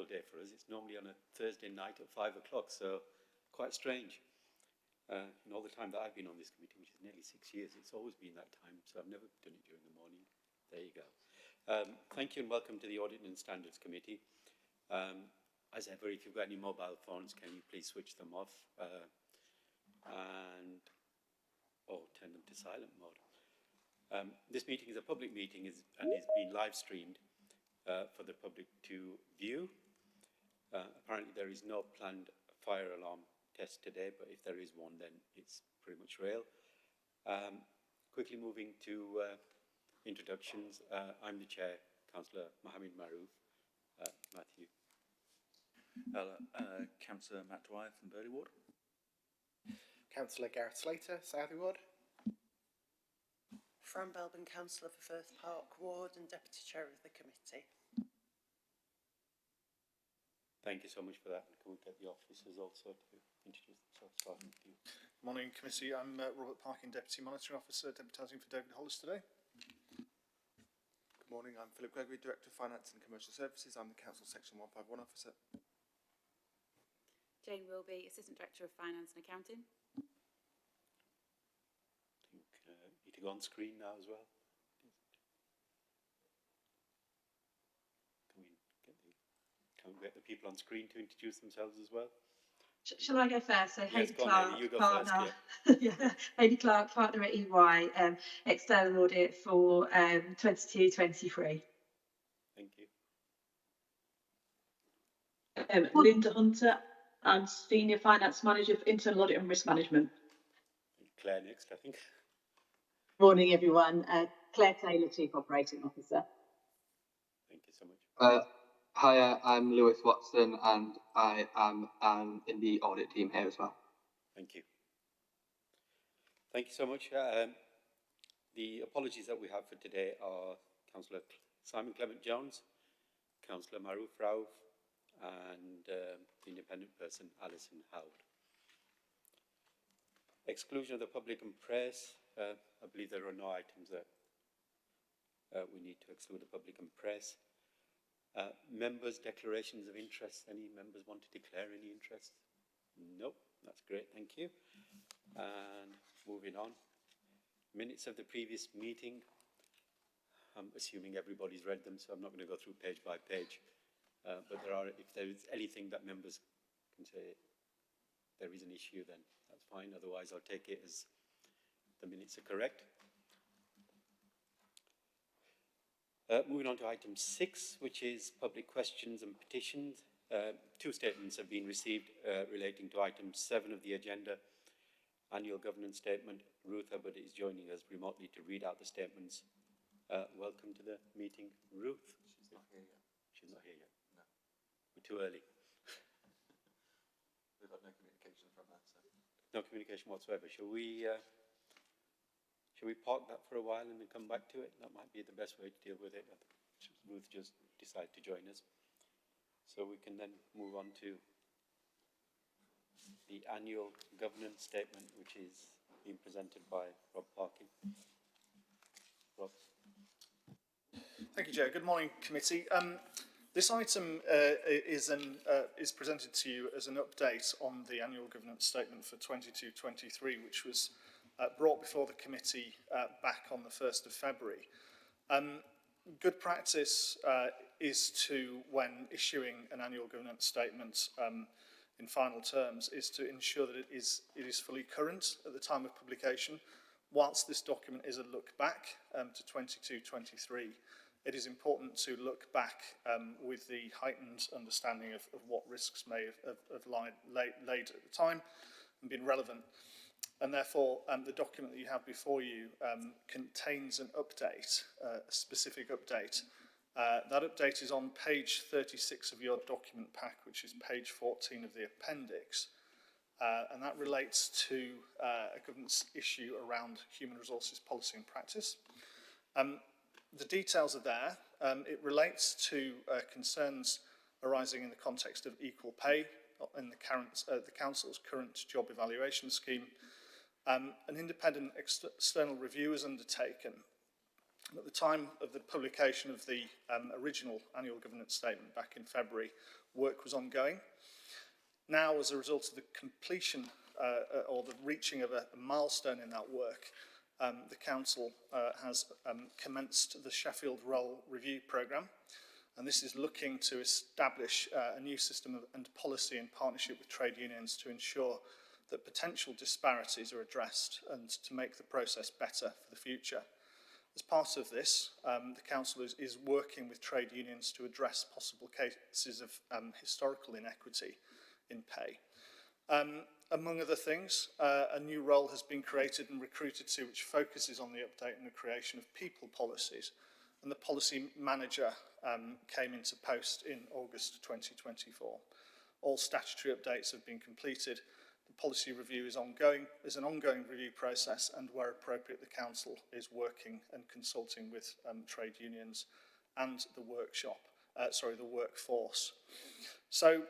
unusual day for us. It's normally on a Thursday night at 5 o'clock, so quite strange. In all the time that I've been on this committee, which is nearly 6 years, it's always been that time, so I've never done it during the morning. There you go. Thank you and welcome to the Audit and Standards Committee. As ever, if you've got any mobile phones, can you please switch them off or turn them to silent mode. This meeting is a public meeting and is being live streamed for the public to view. Apparently there is no planned fire alarm test today, but if there is one, then it's pretty much real. Quickly moving to introductions. I'm the chair, Councillor Mohammed Maroof. Matthew. Councillor Matt Dwyer from Burley Ward. Councillor Gareth Slater, Southey Ward. Fran Belbin, Councillor for Firth Park Ward and Deputy Chair of the Committee. Thank you so much for that. And can we get the officers also to introduce themselves, starting with you? Morning, Committee. I'm Robert Parkin, Deputy Monitoring Officer, deputising for David Hollis today. Good morning. I'm Philip Gregory, Director of Finance and Commercial Services. I'm the Council Section 151 Officer. Jane Wilby, Assistant Director of Finance and Accounting. I think need to go on screen now as well. Can we get the people on screen to introduce themselves as well? Shall I go first? So yes, Hayley Clark, you go partner. First, yeah. Yeah, Hayley Clark, partner at EY, external audit for 22-23. Thank you. Linda Hunter, I'm Senior Finance Manager for Internal Audit and Risk Management. Claire next, I think. Morning, everyone. Claire Taylor, Chief Operating Officer. Thank you so much. Hi, I'm Lewis Watson, and I am in the audit team here as well. Thank you. Thank you so much. The apologies that we have for today are Councillor Simon Clement Jones, Councillor Maroof Rauf, and the independent person Alison Howard. Exclusion of the public and press. I believe there are no items that we need to exclude the public and press. Members' declarations of interest. Any members want to declare any interest? Nope, that's great, thank you. And moving on. Minutes of the previous meeting. I'm assuming everybody's read them, so I'm not going to go through page by page. But if there is anything that members can say there is an issue, then that's fine. Otherwise, I'll take it as the minutes are correct. Moving on to item 6, which is public questions and petitions. 2 statements have been received relating to item 7 of the agenda, annual governance statement. Ruth Hubbard is joining us remotely to read out the statements. Welcome to the meeting, Ruth. She's not here yet. She's not here yet. No. We're too early. We've got no communication from her. So. No communication whatsoever. Shall we park that for a while and then come back to it? That might be the best way to deal with it. Ruth just decided to join us. So we can then move on to the annual governance statement, which is being presented by Rob Parkin. Rob. Thank you, Joe. Good morning, Committee. This item is presented to you as an update on the annual governance statement for 22-23, which was brought before the committee back on the 1st of February. Good practice is to, when issuing an annual governance statement in final terms, is to ensure that it is fully current at the time of publication. Whilst this document is a look back to 22-23, it is important to look back with the heightened understanding of what risks may have laid at the time and been relevant. And therefore, the document that you have before you contains an update, a specific update. That update is on page 36 of your document pack, which is page 14 of the appendix. And that relates to a governance issue around human resources policy and practice. The details are there. It relates to concerns arising in the context of equal pay in the Council's current job evaluation scheme. An independent external review is undertaken At the time of the publication of the original annual governance statement back in February, work was ongoing. Now, as a result of the completion or the reaching of a milestone in that work, the Council has commenced the Sheffield Role Review Programme, and this is looking to establish a new system and policy in partnership with trade unions to ensure that potential disparities are addressed and to make the process better for the future. As part of this, the Council is working with trade unions to address possible cases of historical inequity in pay. Among other things, a new role has been created and recruited to which focuses on the update and the creation of people policies, and the policy manager came into post in August 2024. All statutory updates have been completed. The policy review is an ongoing review process, and where appropriate, the Council is working and consulting with trade unions and the workforce. So,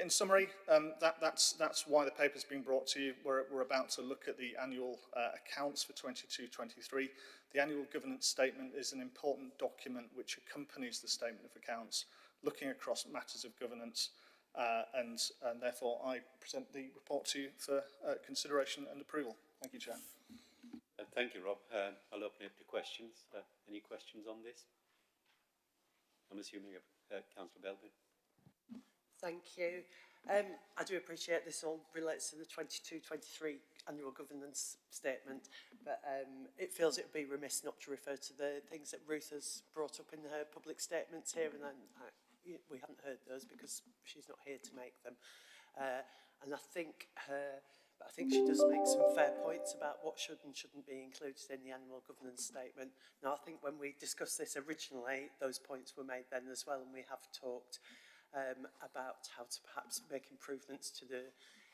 in summary, that's why the paper's been brought to you. We're about to look at the annual accounts for 22-23. The annual governance statement is an important document which accompanies the statement of accounts, looking across matters of governance, and therefore I present the report to you for consideration and approval. Thank you, Chair. Thank you, Rob. I'll open it up to questions. Any questions on this? I'm assuming Councillor Belvin. Thank you. I do appreciate this all relates to the 22-23 annual governance statement, but it feels it would be remiss not to refer to the things that Ruth has brought up in her public statements here, and then we haven't heard those because she's not here to make them. And I think she does make some fair points about what should and shouldn't be included in the annual governance statement. Now, I think when we discussed this originally, those points were made then as well, and we have talked about how to perhaps make improvements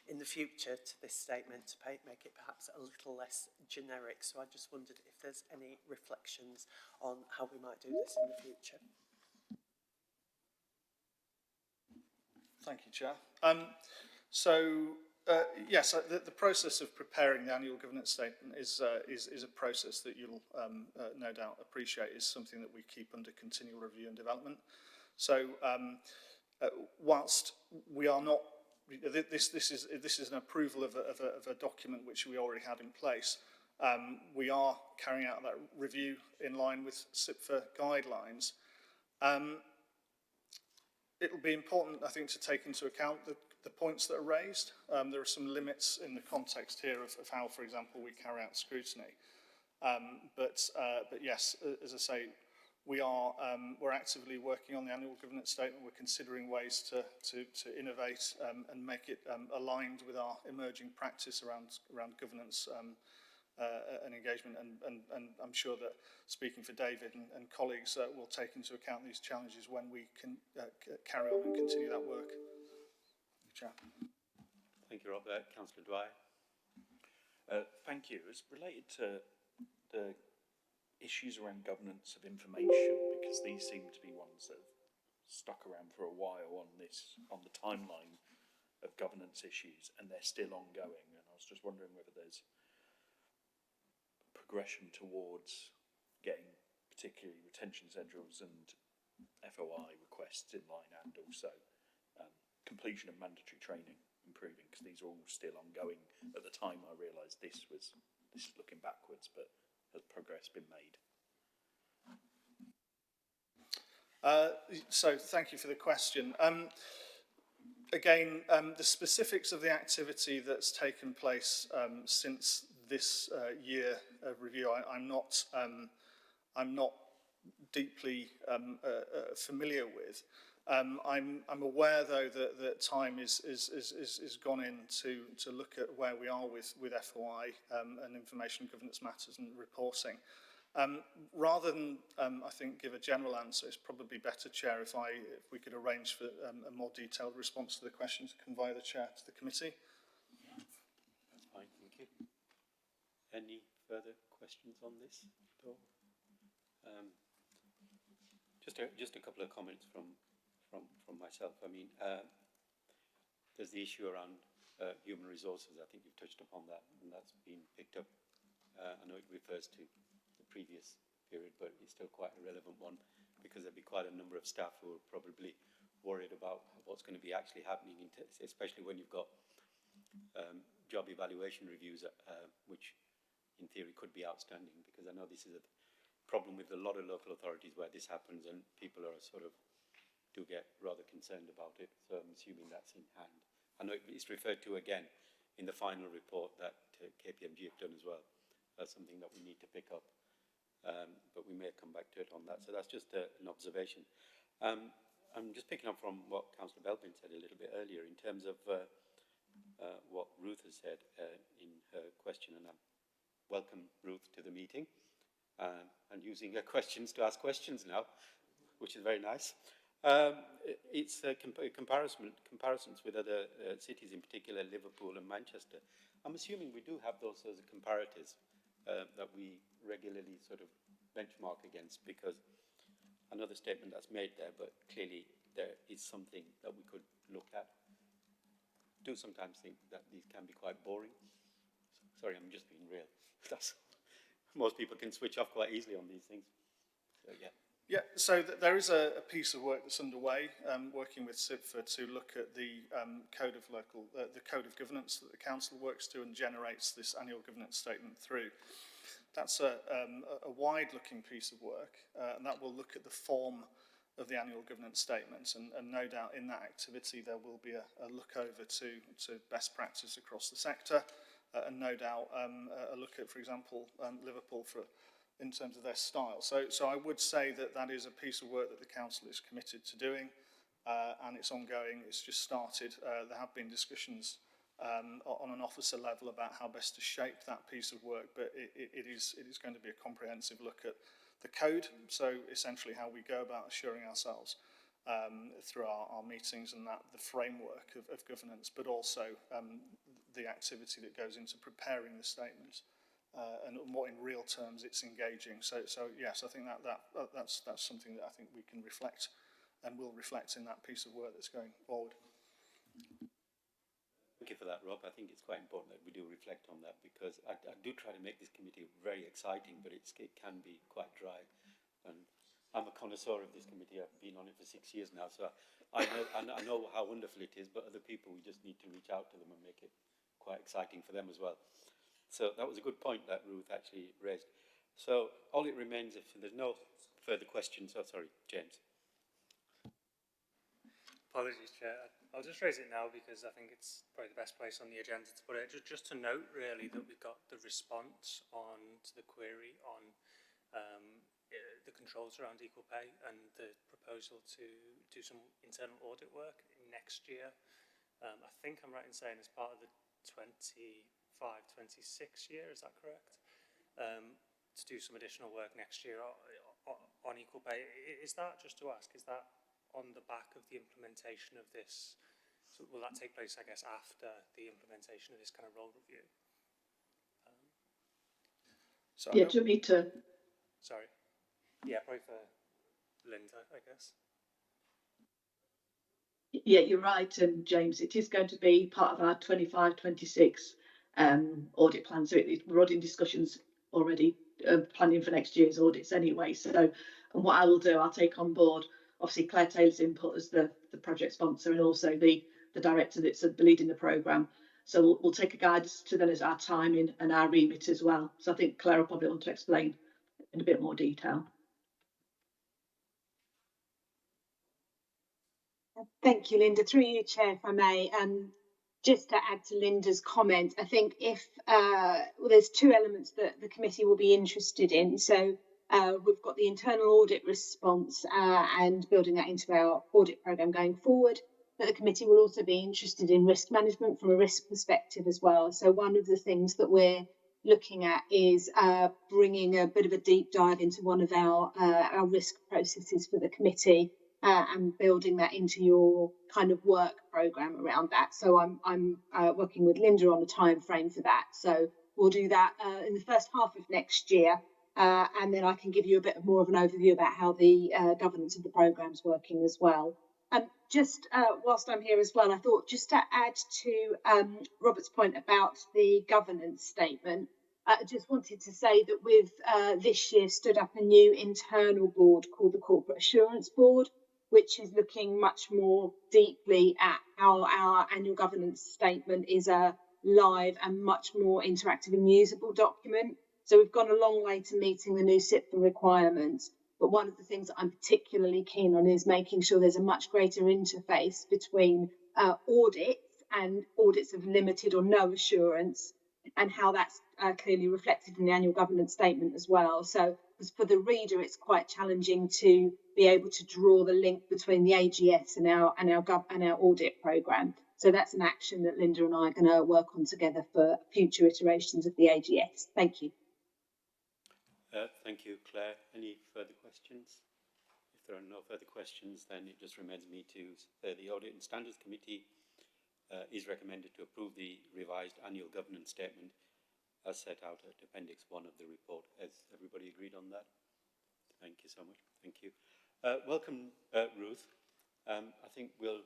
in the future to this statement to make it perhaps a little less generic. So I just wondered if there's any reflections on how we might do this in the future. Thank you, Chair. Yes, the process of preparing the annual governance statement is a process that you'll no doubt appreciate is something that we keep under continual review and development. So, whilst we are not, this is an approval of a document which we already had in place. We are carrying out that review in line with SIPFA guidelines. It'll be important, I think, to take into account the points that are raised. There are some limits in the context here of how, for example, we carry out scrutiny. But yes, as I say, we're actively working on the annual governance statement. We're considering ways to innovate and make it aligned with our emerging practice around governance and engagement. And I'm sure that speaking for David and colleagues will take into account these challenges when we can carry on and continue that work. Chair. Thank you, Rob. Councillor Dwyer. Thank you. It's related to the issues around governance of information, because these seem to be ones that have stuck around for a while on the timeline of governance issues, and they're still ongoing. And I was just wondering whether there's progression towards getting particularly retention schedules and FOI requests in line, and also completion of mandatory training improving, because these are all still ongoing. At the time I realised this is looking backwards, but has progress been made? So thank you for the question. Again, the specifics of the activity that's taken place since this year of review, I'm not deeply familiar with. I'm aware, though, that time is gone in to look at where we are with FOI and information governance matters and reporting. Rather than, I think, give a general answer, it's probably better, Chair, if we could arrange for a more detailed response to the questions to come via the Chair to the committee. That's fine, thank you. Any further questions on this at all? Just a couple of comments from myself. I mean, there's the issue around human resources. I think you've touched upon that, and that's been picked up. I know it refers to the previous period, but it's still quite a relevant one because there'll be quite a number of staff who are probably worried about what's going to be actually happening, especially when you've got job evaluation reviews, which in theory could be outstanding, because I know this is a problem with a lot of local authorities where this happens and people are sort of do get rather concerned about it. So I'm assuming that's in hand. I know it's referred to again in the final report that KPMG have done as well. That's something that we need to pick up, but we may come back to it on that. So that's just an observation. I'm just picking up from what Councillor Belbin said a little bit earlier in terms of what Ruth has said in her question, and I welcome Ruth to the meeting and using her questions to ask questions now, which is very nice. It's comparisons with other cities, in particular Liverpool and Manchester. I'm assuming we do have those as comparators that we regularly sort of benchmark against, because I know the statement that's made there, but clearly there is something that we could look at. I do sometimes think that these can be quite boring. Sorry, I'm just being real. Most people can switch off quite easily on these things. So, yeah. Yeah, so there is a piece of work that's underway, working with CIPFA to look at the code of governance that the council works to and generates this annual governance statement through. That's a wide-looking piece of work, and that will look at the form of the annual governance statement, and no doubt in that activity there will be a look over to best practice across the sector, and no doubt a look at, for example, Liverpool in terms of their style. So I would say that is a piece of work that the council is committed to doing, and it's ongoing. It's just started. There have been discussions on an officer level about how best to shape that piece of work, but it is going to be a comprehensive look at the code, so essentially how we go about assuring ourselves through our meetings and the framework of governance, but also the activity that goes into preparing the statement. And what in real terms it's engaging. So yes, I think that's something that I think we can reflect and will reflect in that piece of work that's going forward. Thank you for that, Rob. I think it's quite important that we do reflect on that, because I do try to make this committee very exciting, but it can be quite dry. And I'm a connoisseur of this committee. I've been on it for 6 years now, so I know how wonderful it is, but other people, we just need to reach out to them and make it quite exciting for them as well. So that was a good point that Ruth actually raised. So all it remains, if there's no further questions, sorry, James. Apologies, Chair. I'll just raise it now because I think it's probably the best place on the agenda to put it. Just to note, really, that we've got the response to the query on the controls around equal pay and the proposal to do some internal audit work next year. I think I'm right in saying as part of the 25-26 year, is that correct? To do some additional work next year on equal pay. Is that, just to ask, is that on the back of the implementation of this? So will that take place, I guess, after the implementation of this kind of role review? Do you want me to? Sorry. Yeah, probably for Linda, I guess. Yeah, you're right, James. It is going to be part of our 25-26 audit plan. So we're already in discussions already, planning for next year's audits anyway. So, and what I will do, I'll take on board, obviously, Claire Taylor's input as the project sponsor, and also the director that's leading the programme. So we'll take a guidance to them as our timing and our remit as well. So I think Claire will probably want to explain in a bit more detail. Thank you, Linda. Through you, Chair, if I may. Just to add to Linda's comment, I think if there's two elements that the committee will be interested in. So we've got the internal audit response and building that into our audit programme going forward. But the committee will also be interested in risk management from a risk perspective as well. So one of the things that we're looking at is bringing a bit of a deep dive into one of our risk processes for the committee. And building that into your kind of work programme around that. So I'm working with Linda on a time frame for that. So we'll do that in the first half of next year, and then I can give you a bit more of an overview about how the governance of the programme's working as well. Just whilst I'm here as well, I thought just to add to Robert's point about the governance statement, I just wanted to say that we've this year stood up a new internal board called the Corporate Assurance Board, which is looking much more deeply at how our annual governance statement is a live and much more interactive and usable document. So we've gone a long way to meeting the new SIPA requirements. But one of the things that I'm particularly keen on is making sure there's a much greater interface between audits and audits of limited or no assurance, and how that's clearly reflected in the annual governance statement as well. So for the reader, it's quite challenging to be able to draw the link between the AGS and our audit programme. So that's an action that Linda and I are going to work on together for future iterations of the AGS. Thank you. Thank you, Claire. Any further questions? If there are no further questions, then it just remains me to say the Audit and Standards Committee is recommended to approve the revised annual governance statement as set out at Appendix 1 of the report. Has everybody agreed on that? Thank you so much. Thank you. Welcome, Ruth. I think we'll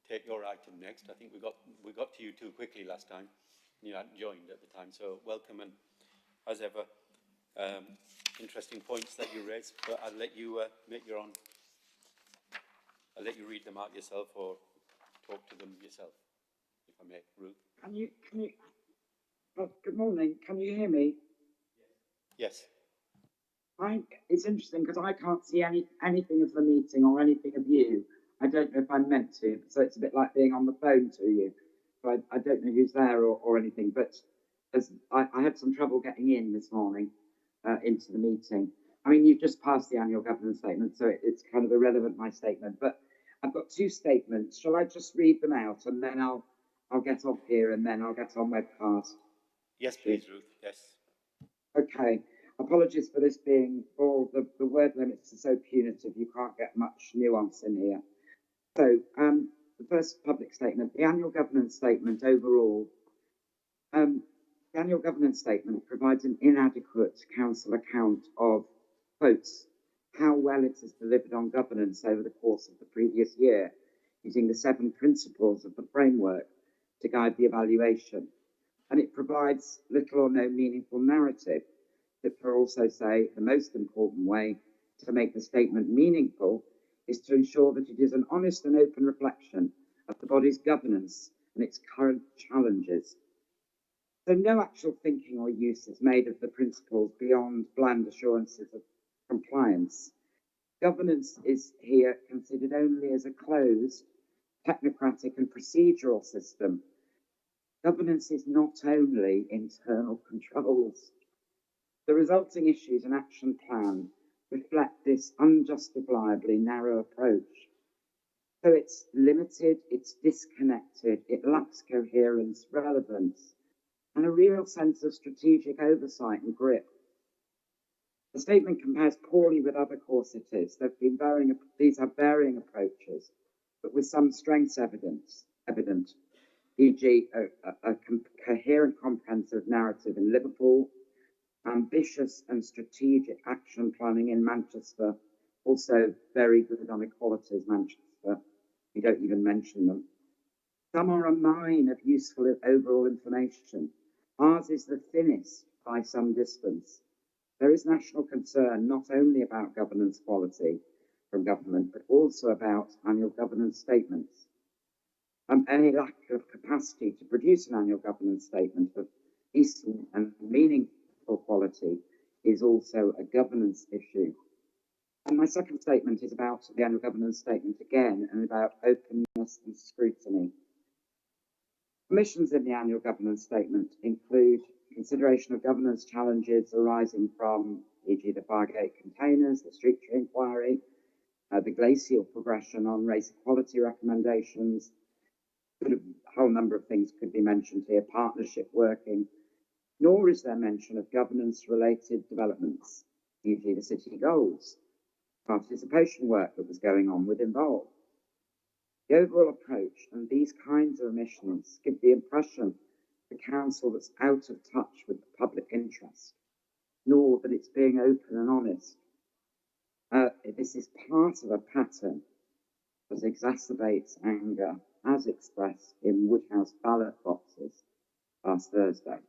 take your item next. I think we got to you too quickly last time. You hadn't joined at the time, so welcome, and as ever, interesting points that you raised, but I'll let you make your own. I'll let you read them out yourself or talk to them yourself, if I may, Ruth. Can you, oh, good morning, can you hear me? Yes. It's interesting because I can't see anything of the meeting or anything of you. I don't know if I'm meant to, so it's a bit like being on the phone to you. So I don't know who's there or anything, but as I had some trouble getting in this morning into the meeting. I mean, you've just passed the annual governance statement, so it's kind of irrelevant, my statement, but I've got two statements. Shall I just read them out and then I'll get off here and then I'll get on webcast? Yes, please, Ruth. Yes. Okay. Apologies for this being all the word limits are so punitive you can't get much nuance in here. So the first public statement, the annual governance statement overall. The annual governance statement provides an inadequate council account of, quotes, how well it has delivered on governance over the course of the previous year, using the 7 principles of the framework to guide the evaluation. And it provides little or no meaningful narrative. That will also say the most important way to make the statement meaningful is to ensure that it is an honest and open reflection of the body's governance and its current challenges. So no actual thinking or use is made of the principles beyond bland assurances of compliance. Governance is here considered only as a closed, technocratic and procedural system. Governance is not only internal controls. The resulting issues and action plan reflect this unjustifiably narrow approach. So it's limited, it's disconnected, it lacks coherence, relevance, and a real sense of strategic oversight and grip. The statement compares poorly with other core cities. These have varying approaches, but with some strengths evident, e.g. a coherent, comprehensive narrative in Liverpool, ambitious and strategic action planning in Manchester, also very good on equalities, Manchester. We don't even mention them. Some are a mine of useful overall information. Ours is the thinnest by some distance. There is national concern not only about governance quality from government, but also about annual governance statements. Any lack of capacity to produce an annual governance statement of decent and meaningful quality is also a governance issue. And my second statement is about the annual governance statement again and about openness and scrutiny. Omissions in the annual governance statement include consideration of governance challenges arising from, e.g. the Fargate containers, the Street Tree inquiry, the glacial progression on race equality recommendations. A whole number of things could be mentioned here, partnership working, nor is there mention of governance-related developments, e.g. the city goals, participation work that was going on with Involve. The overall approach and these kinds of omissions give the impression the council that's out of touch with the public interest, nor that it's being open and honest. This is part of a pattern that exacerbates anger as expressed in Woodhouse ballot boxes last Thursday.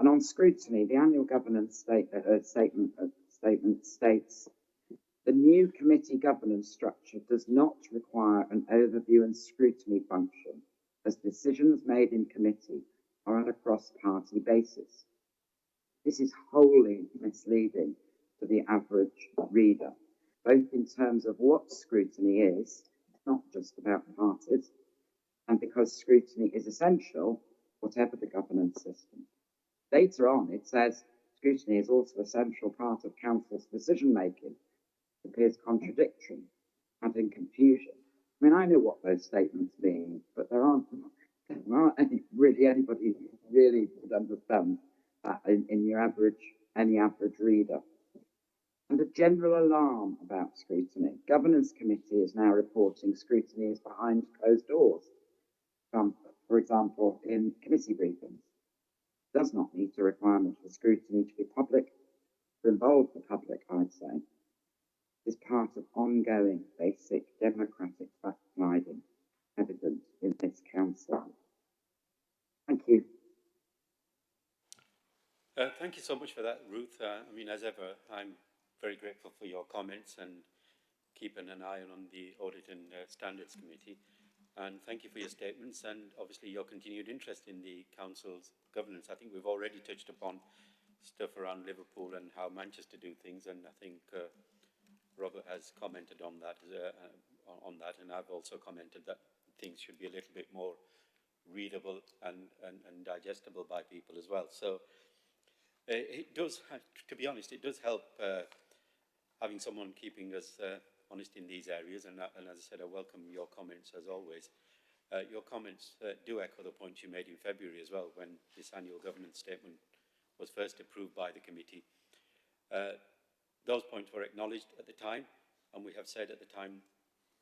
And on scrutiny, the annual governance statement states the new committee governance structure does not require an overview and scrutiny function, as decisions made in committee are on a cross-party basis. This is wholly misleading to the average reader, both in terms of what scrutiny is, it's not just about parties, and because scrutiny is essential, whatever the governance system. Later on, it says scrutiny is also a central part of Council's decision-making. It appears contradictory, adding confusion. I mean, I know what those statements mean, but there aren't anybody who really would understand that in any average reader. And a general alarm about scrutiny. Governance Committee is now reporting scrutiny is behind closed doors. For example, in committee briefings. Does not meet a requirement for scrutiny to be public, to involve the public, I'd say, is part of ongoing basic democratic fact-finding evident in this council. Thank you. Thank you so much for that, Ruth. I mean, as ever, I'm very grateful for your comments and keeping an eye on the Audit and Standards Committee. And thank you for your statements and obviously your continued interest in the Council's governance. I think we've already touched upon stuff around Liverpool and how Manchester do things, and I think Robert has commented on that, and I've also commented that things should be a little bit more readable and digestible by people as well. So it does, to be honest, it does help having someone keeping us honest in these areas, and as I said, I welcome your comments as always. Your comments do echo the points you made in February as well, when this annual governance statement was first approved by the committee. Those points were acknowledged at the time, and we have said at the time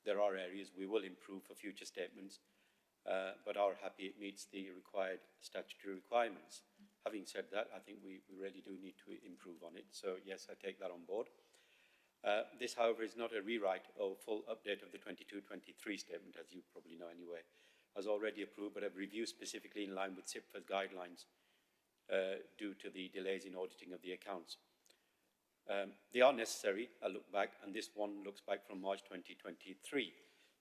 there are areas we will improve for future statements, but are happy it meets the required statutory requirements. Having said that, I think we really do need to improve on it, so yes, I take that on board. This, however, is not a rewrite or full update of the 22-23 statement, as you probably know anyway, as already approved, but a review specifically in line with SIPFA's guidelines due to the delays in auditing of the accounts. They are necessary, I look back, and this one looks back from March 2023.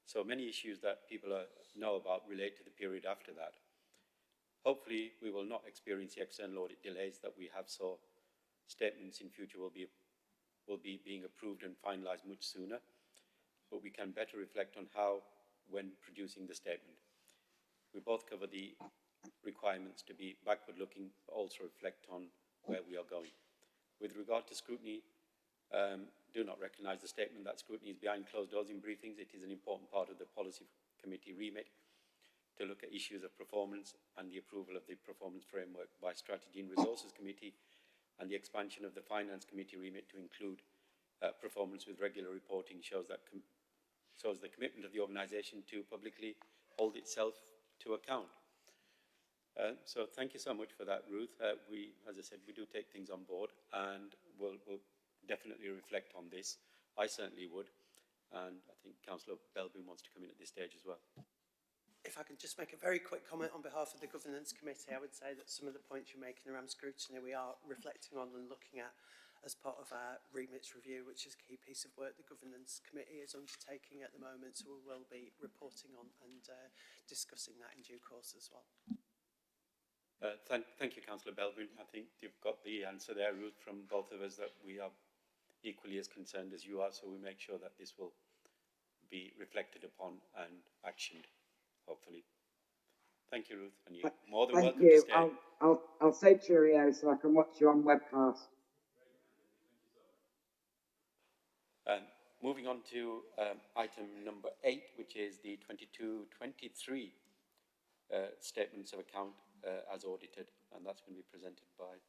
So many issues that people know about relate to the period after that. Hopefully, we will not experience the external audit delays that we have, so statements in future will be being approved and finalised much sooner, but we can better reflect on how, when producing the statement. We both cover the requirements to be backward-looking, but also reflect on where we are going. With regard to scrutiny, do not recognise the statement that scrutiny is behind closed doors in briefings. It is an important part of the Policy Committee remit to look at issues of performance and the approval of the performance framework by Strategy and Resources Committee, and the expansion of the Finance Committee remit to include performance with regular reporting shows the commitment of the organisation to publicly hold itself to account. So thank you so much for that, Ruth. As I said, we do take things on board, and we'll definitely reflect on this. I certainly would, and I think Councillor Belbin wants to come in at this stage as well. If I could just make a very quick comment on behalf of the Governance Committee, I would say that some of the points you're making around scrutiny we are reflecting on and looking at as part of our remits review, which is a key piece of work the Governance Committee is undertaking at the moment, so we will be reporting on and discussing that in due course as well. Thank you, Councillor Belbin. I think you've got the answer there, Ruth, from both of us, that we are equally as concerned as you are, so we make sure that this will be reflected upon and actioned, hopefully. Thank you, Ruth, and you're more than welcome to stay. I'll say cheerio so I can watch you on webcast. Moving on to item number 8, which is the 22-23 statements of account as audited, and that's going to be presented by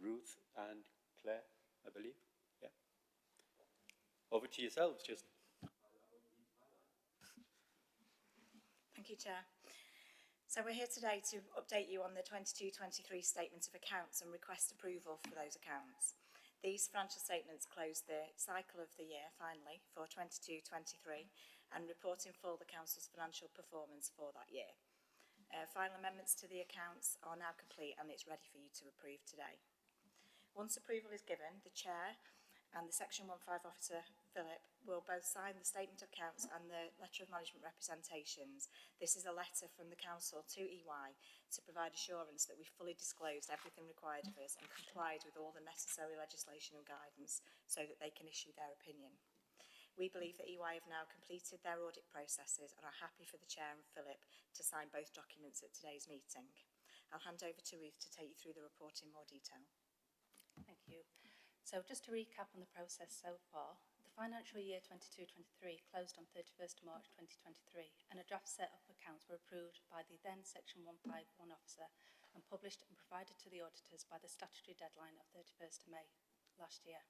Ruth and Claire, I believe. Yeah. Over to yourselves, just. Thank you, Chair. So we're here today to update you on the 22-23 statements of accounts and request approval for those accounts. These financial statements close the cycle of the year, finally, for 22-23 and report in full the Council's financial performance for that year. Final amendments to the accounts are now complete and it's ready for you to approve today. Once approval is given, the Chair and the Section 15 Officer, Philip, will both sign the Statement of Accounts and the Letter of Management Representations. This is a letter from the Council to EY to provide assurance that we've fully disclosed everything required of us and complied with all the necessary legislation and guidance so that they can issue their opinion. We believe that EY have now completed their audit processes and are happy for the Chair and Philip to sign both documents at today's meeting. I'll hand over to Ruth to take you through the report in more detail. Thank you. So just to recap on the process so far, the financial year 22-23 closed on 31st March 2023 and a draft set of accounts were approved by the then Section 151 Officer and published and provided to the auditors by the statutory deadline of 31st May last year.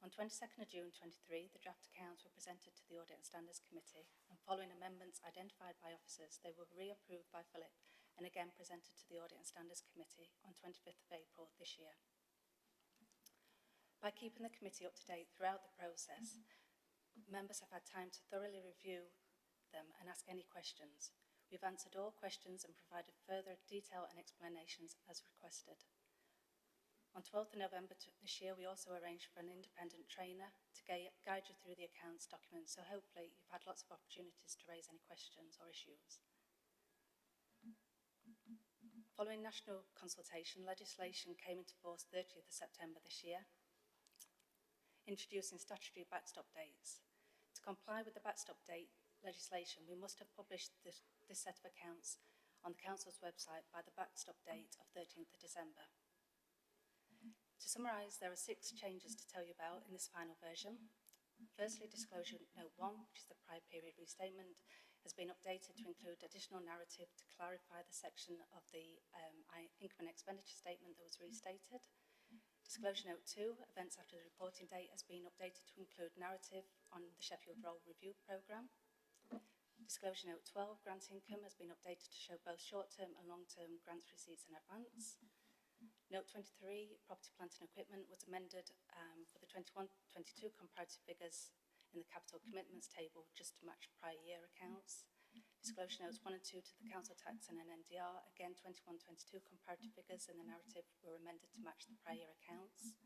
On 22nd of June 23, the draft accounts were presented to the Audit and Standards Committee, and following amendments identified by officers, they were reapproved by Philip and again presented to the Audit and Standards Committee on 25th of April this year. By keeping the committee up to date throughout the process, members have had time to thoroughly review them and ask any questions. We've answered all questions and provided further detail and explanations as requested. On 12th of November this year, we also arranged for an independent trainer to guide you through the accounts documents, so hopefully you've had lots of opportunities to raise any questions or issues. Following national consultation, legislation came into force 30th of September this year, introducing statutory backstop dates. To comply with the backstop date legislation, we must have published this set of accounts on the Council's website by the backstop date of 13th of December. To summarise, there are 6 changes to tell you about in this final version. Firstly, Disclosure Note 1, which is the prior period restatement, has been updated to include additional narrative to clarify the section of the income and expenditure statement that was restated. Disclosure Note 2, events after the reporting date, has been updated to include narrative on the Sheffield Roll Review Programme. Disclosure Note 12, grant income, has been updated to show both short-term and long-term grants receipts in advance. Note 23, property, plant and equipment, was amended for the 21-22 comparative figures in the capital commitments table just to match prior year accounts. Disclosure Notes 1 and 2 to the council tax and NNDR, again 21-22 comparative figures in the narrative were amended to match the prior year accounts.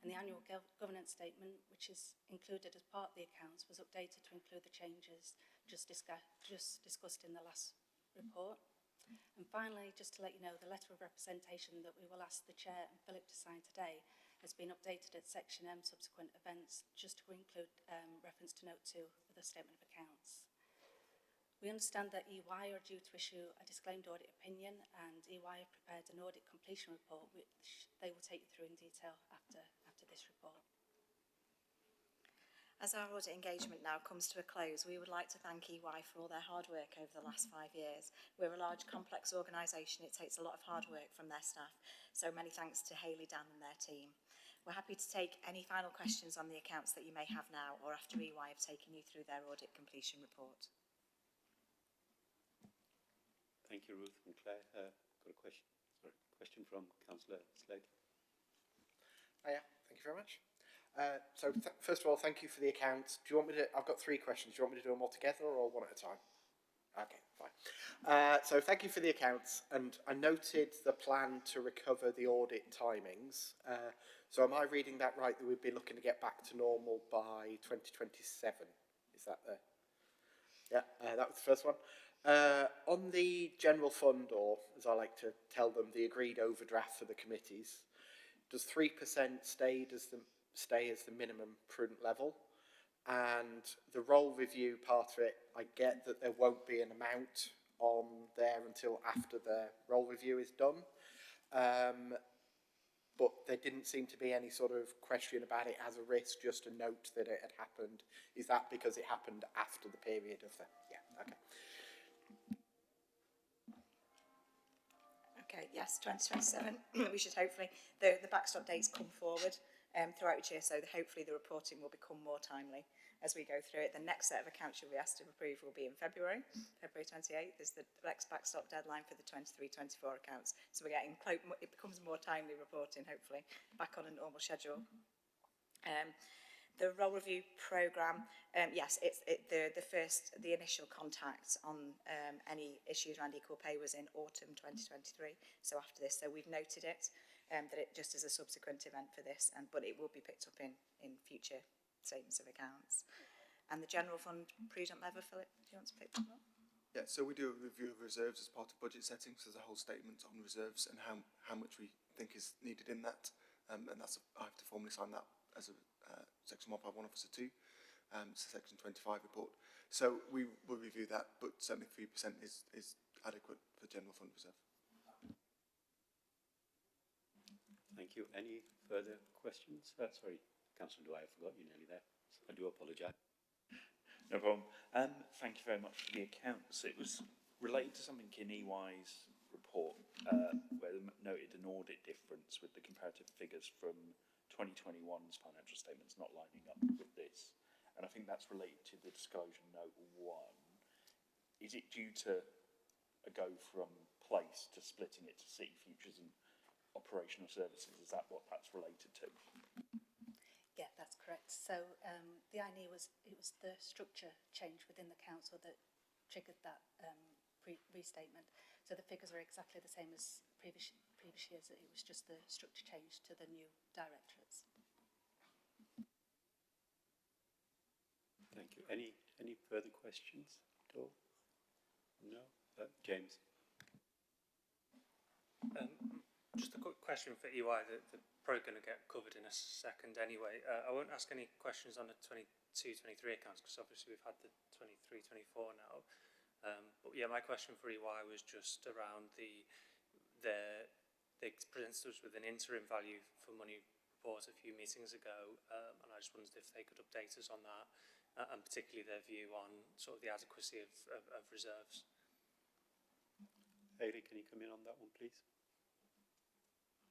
And the annual governance statement, which is included as part of the accounts, was updated to include the changes just discussed in the last report. And finally, just to let you know, the letter of representation that we will ask the Chair and Philip to sign today has been updated at Section M subsequent events, just to include reference to Note 2 of the Statement of Accounts. We understand that EY are due to issue a disclaimed audit opinion, and EY have prepared an audit completion report, which they will take you through in detail after this report. As our audit engagement now comes to a close, we would like to thank EY for all their hard work over the last 5 years. We're a large, complex organisation. It takes a lot of hard work from their staff. So many thanks to Hayley, Dan and their team. We're happy to take any final questions on the accounts that you may have now or after EY have taken you through their audit completion report. Thank you, Ruth and Claire. Got a question. Sorry, question from Councillor Slade. Yeah, thank you very much. So first of all, thank you for the accounts. Do you want me to, I've got 3 questions. Do you want me to do them all together or one at a time? Okay, fine. So thank you for the accounts, and I noted the plan to recover the audit timings. So am I reading that right, that we'd be looking to get back to normal by 2027? Is that the... Yeah, that was the first one. On the general fund, or as I like to tell them, the agreed overdraft for the committees, does 3% stay as the minimum prudent level? And the roll review part of it, I get that there won't be an amount on there until after the roll review is done. But there didn't seem to be any sort of question about it as a risk, just a note that it had happened. Is that because it happened after the period of the... Yeah, okay. Okay, yes, 2027. We should hopefully... The backstop dates come forward throughout each year, so hopefully the reporting will become more timely as we go through it. The next set of accounts you'll be asked to approve will be in February 28th is the next backstop deadline for the 23-24 accounts. So we're getting close, it becomes more timely reporting, hopefully, back on a normal schedule. The role review programme, yes, the initial contact on any issues around equal pay was in autumn 2023. So after this, so we've noted it, that it just is a subsequent event for this, but it will be picked up in future statements of accounts. And the general fund prudent lever, Philip, do you want to pick that up? Yeah, so we do a review of reserves as part of budget setting, so there's a whole statement on reserves and how much we think is needed in that, and I have to formally sign that as a Section 151 Officer 2, so Section 25 report. So we will review that, but certainly 3% is adequate for general fund reserve. Thank you. Any further questions? Sorry, Councillor Dwyer, I forgot you nearly there. I do apologise. No problem. Thank you very much for the accounts. It was related to something in EY's report, where they noted an audit difference with the comparative figures from 2021's financial statements not lining up with this. And I think that's related to the disclosure note 1. Is it due to a go from place to splitting it to city futures and operational services? Is that what that's related to? Yeah, that's correct. So the INE was the structure change within the council that triggered that restatement. So the figures are exactly the same as previous years. It was just the structure change to the new directorates. Thank you. Any further questions at all? No? James? Just a quick question for EY. They're probably going to get covered in a second anyway. I won't ask any questions on the 22-23 accounts because obviously we've had the 23-24 now. But yeah, my question for EY was just around they presented us with an interim value for money report a few meetings ago, and I just wondered if they could update us on that, and particularly their view on sort of the adequacy of reserves. Hayley, can you come in on that one, please?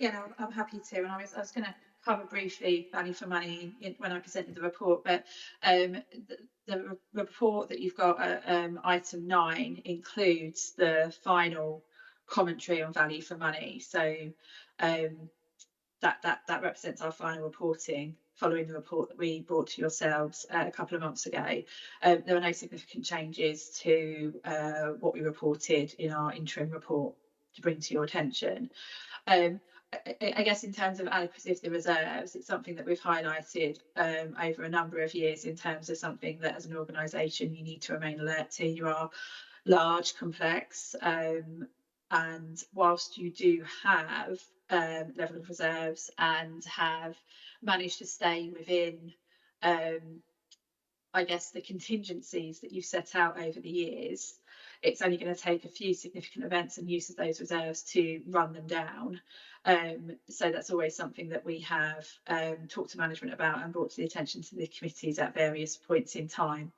Yeah, no, I'm happy to, and I was going to cover briefly value for money when I presented the report, but the report that you've got at item 9 includes the final commentary on value for money. So that represents our final reporting following the report that we brought to yourselves a couple of months ago. There were no significant changes to what we reported in our interim report to bring to your attention. I guess in terms of adequacy of the reserves, it's something that we've highlighted over a number of years in terms of something that as an organisation you need to remain alert to. You are large, complex, and whilst you do have level of reserves and have managed to stay within I guess the contingencies that you've set out over the years, it's only going to take a few significant events and use of those reserves to run them down. So that's always something that we have talked to management about and brought to the attention to the committees at various points in time.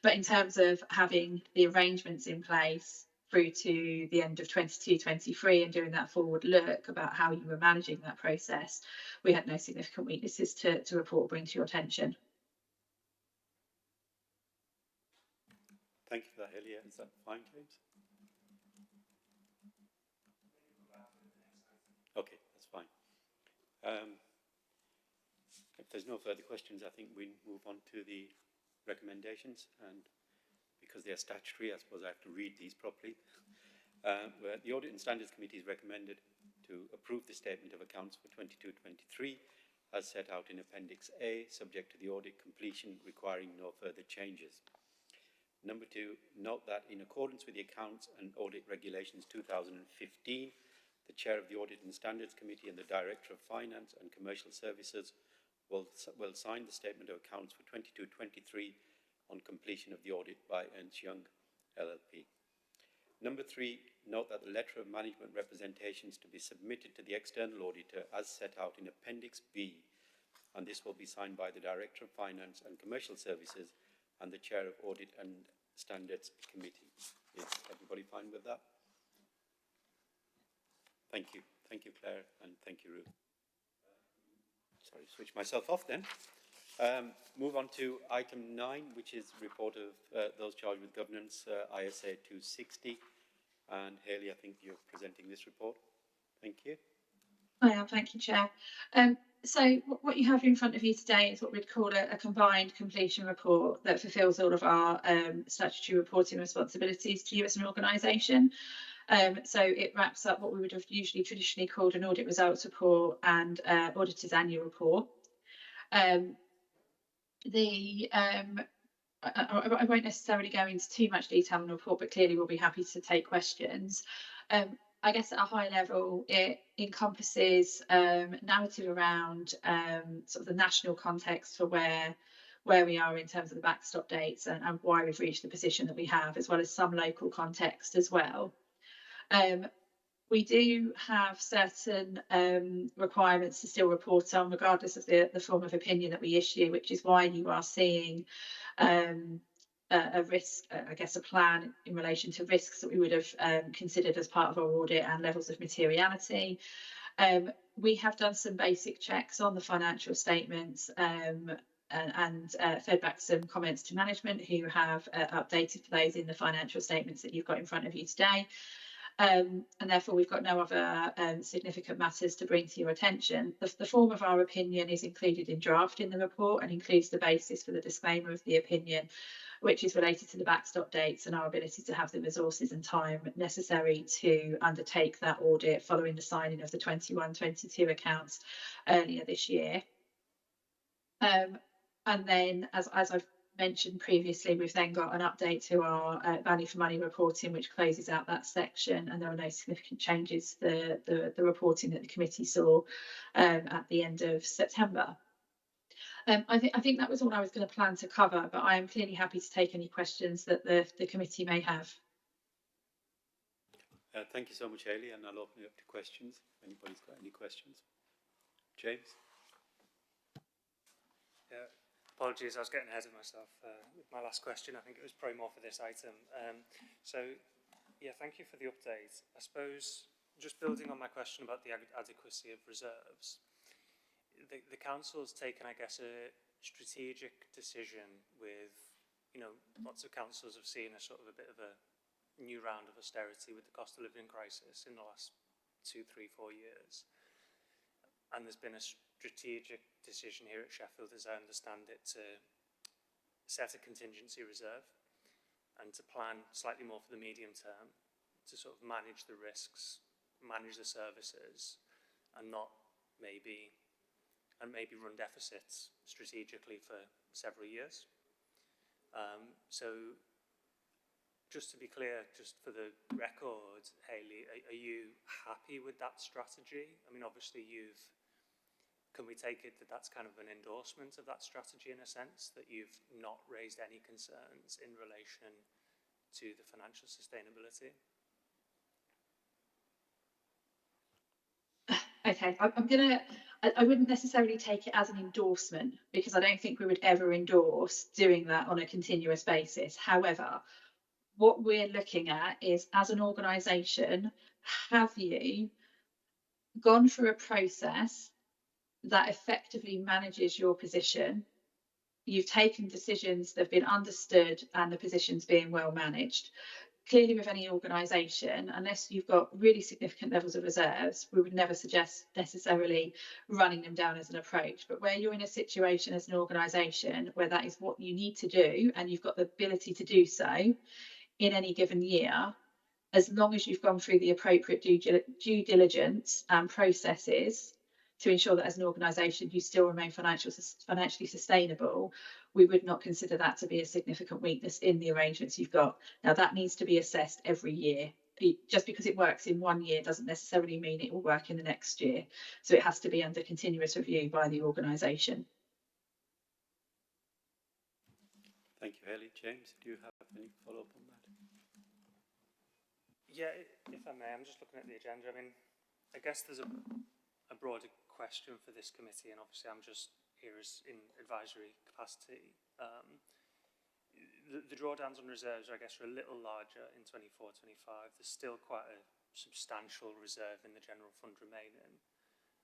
But in terms of having the arrangements in place through to the end of 22-23 and doing that forward look about how you were managing that process, we had no significant weaknesses to report or bring to your attention. Thank you for that, Hayley. Is that fine, James? Okay, that's fine. If there's no further questions, I think we move on to the recommendations, and because they are statutory, I suppose I have to read these properly. Where the Audit and Standards Committee is recommended to approve the statement of accounts for 22-23 as set out in Appendix A, subject to the audit completion requiring no further changes. Number 2, note that in accordance with the Accounts and Audit Regulations 2015, the Chair of the Audit and Standards Committee and the Director of Finance and Commercial Services will sign the Statement of Accounts for 22-23 on completion of the audit by Ernst LLP. Number 3, note that the Letter of Management Representations to be submitted to the External Auditor as set out in Appendix B, and this will be signed by the Director of Finance and Commercial Services and the Chair of Audit and Standards Committee. Is everybody fine with that? Thank you. Thank you, Claire, and thank you, Ruth. Sorry, switch myself off then. Move on to item 9, which is report of those charged with governance, ISA 260. And Hayley, I think you're presenting this report. Thank you. I am, thank you, Chair. So what you have in front of you today is what we'd call a combined completion report that fulfils all of our statutory reporting responsibilities to you as an organisation. So it wraps up what we would have usually traditionally called an audit results report and auditor's annual report. I won't necessarily go into too much detail on the report, but clearly we'll be happy to take questions. I guess at a high level, it encompasses narrative around sort of the national context for where we are in terms of the backstop dates and why we've reached the position that we have, as well as some local context as well. We do have certain requirements to still report on, regardless of the form of opinion that we issue, which is why you are seeing a risk, I guess, a plan in relation to risks that we would have considered as part of our audit and levels of materiality. We have done some basic checks on the financial statements and fed back some comments to management, who have updated those in the financial statements that you've got in front of you today. And therefore we've got no other significant matters to bring to your attention. The form of our opinion is included in draft in the report and includes the basis for the disclaimer of the opinion, which is related to the backstop dates and our ability to have the resources and time necessary to undertake that audit following the signing of the 21-22 accounts earlier this year. And then, as I've mentioned previously, we've then got an update to our value for money reporting, which closes out that section, and there are no significant changes to the reporting that the committee saw at the end of September. I think that was all I was going to plan to cover, but I am clearly happy to take any questions that the committee may have. Thank you so much, Hayley, and I'll open it up to questions. If anybody's got any questions. James? Yeah. Apologies, I was getting ahead of myself with my last question. I think it was probably more for this item. Yeah, thank you for the update. I suppose, just building on my question about the adequacy of reserves, the council's taken, I guess, a strategic decision with, lots of councils have seen a sort of a bit of a new round of austerity with the cost of living crisis in the last 2, 3, 4 years. And there's been a strategic decision here at Sheffield, as I understand it, to set a contingency reserve and to plan slightly more for the medium term, to sort of manage the risks, manage the services, and maybe run deficits strategically for several years. So just to be clear, just for the record, Hayley, are you happy with that strategy? I mean, obviously can we take it that that's kind of an endorsement of that strategy in a sense, that you've not raised any concerns in relation to the financial sustainability? Okay, I wouldn't necessarily take it as an endorsement, because I don't think we would ever endorse doing that on a continuous basis. However, what we're looking at is, as an organisation, have you gone through a process that effectively manages your position? You've taken decisions that have been understood and the position's being well managed. Clearly, with any organisation, unless you've got really significant levels of reserves, we would never suggest necessarily running them down as an approach. But where you're in a situation as an organisation where that is what you need to do and you've got the ability to do so in any given year, as long as you've gone through the appropriate due diligence and processes to ensure that as an organisation you still remain financially sustainable, we would not consider that to be a significant weakness in the arrangements you've got. Now, that needs to be assessed every year. Just because it works in one year doesn't necessarily mean it will work in the next year. So it has to be under continuous review by the organisation. Thank you, Hayley. James, do you have any follow-up on that? Yeah, if I may, I'm just looking at the agenda. I mean, I guess there's a broader question for this committee, and obviously I'm just here as in advisory capacity. The drawdowns on reserves, I guess, are a little larger in 24-25. There's still quite a substantial reserve in the general fund remaining.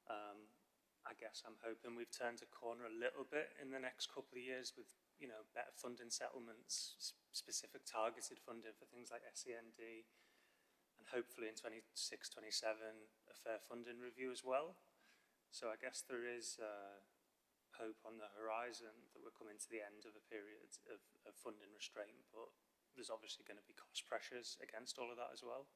I guess I'm hoping we've turned a corner a little bit in the next couple of years with, better funding settlements, specific targeted funding for things like SEND, and hopefully in 26-27 a fair funding review as well. So I guess there is hope on the horizon that we're coming to the end of a period of funding restraint, but there's obviously going to be cost pressures against all of that as well.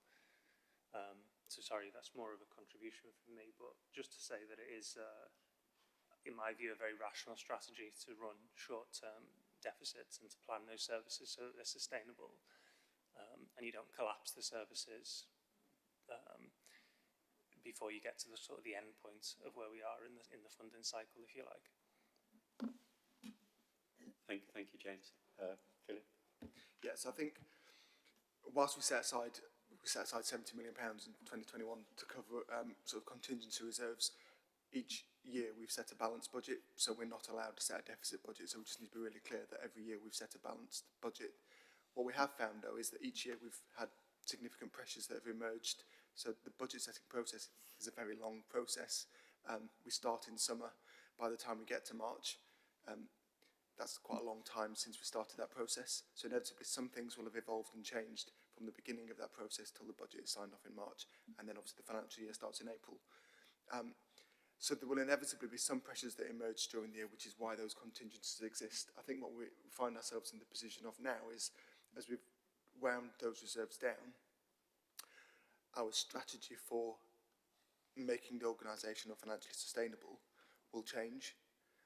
So sorry, that's more of a contribution from me, but just to say that it is, in my view, a very rational strategy to run short-term deficits and to plan those services so that they're sustainable, and you don't collapse the services before you get to the sort of the end point of where we are in the funding cycle, if you like. Thank you, James. Philip? Yes, I think whilst we set aside £70 million in 2021 to cover sort of contingency reserves, each year we've set a balanced budget, so we're not allowed to set a deficit budget. So we just need to be really clear that every year we've set a balanced budget. What we have found, though, is that each year we've had significant pressures that have emerged. So the budget setting process is a very long process. We start in summer. By the time we get to March, that's quite a long time since we started that process. So inevitably some things will have evolved and changed from the beginning of that process till the budget is signed off in March, and then obviously the financial year starts in April. So there will inevitably be some pressures that emerge during the year, which is why those contingencies exist. I think what we find ourselves in the position of now is, as we've wound those reserves down, our strategy for making the organisation financially sustainable will change.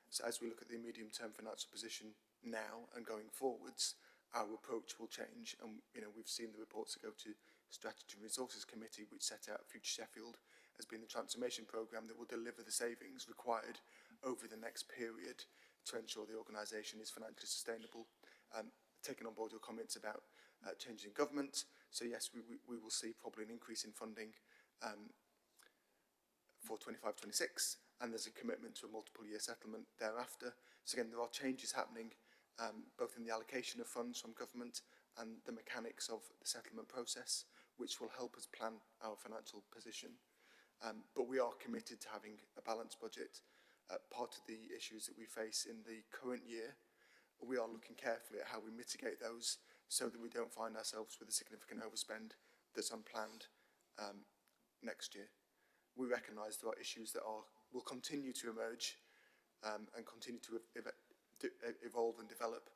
So as we look at the medium-term financial position now and going forwards, our approach will change. And we've seen the reports that go to Strategy and Resources Committee, which set out Future Sheffield as being the transformation programme that will deliver the savings required over the next period to ensure the organisation is financially sustainable. Taking on board your comments about changing government, so yes, we will see probably an increase in funding for 25-26, and there's a commitment to a multiple year settlement thereafter. So again, there are changes happening both in the allocation of funds from government and the mechanics of the settlement process, which will help us plan our financial position. But we are committed to having a balanced budget. Part of the issues that we face in the current year, we are looking carefully at how we mitigate those so that we don't find ourselves with a significant overspend that's unplanned next year. We recognise there are issues that will continue to emerge and continue to evolve and develop,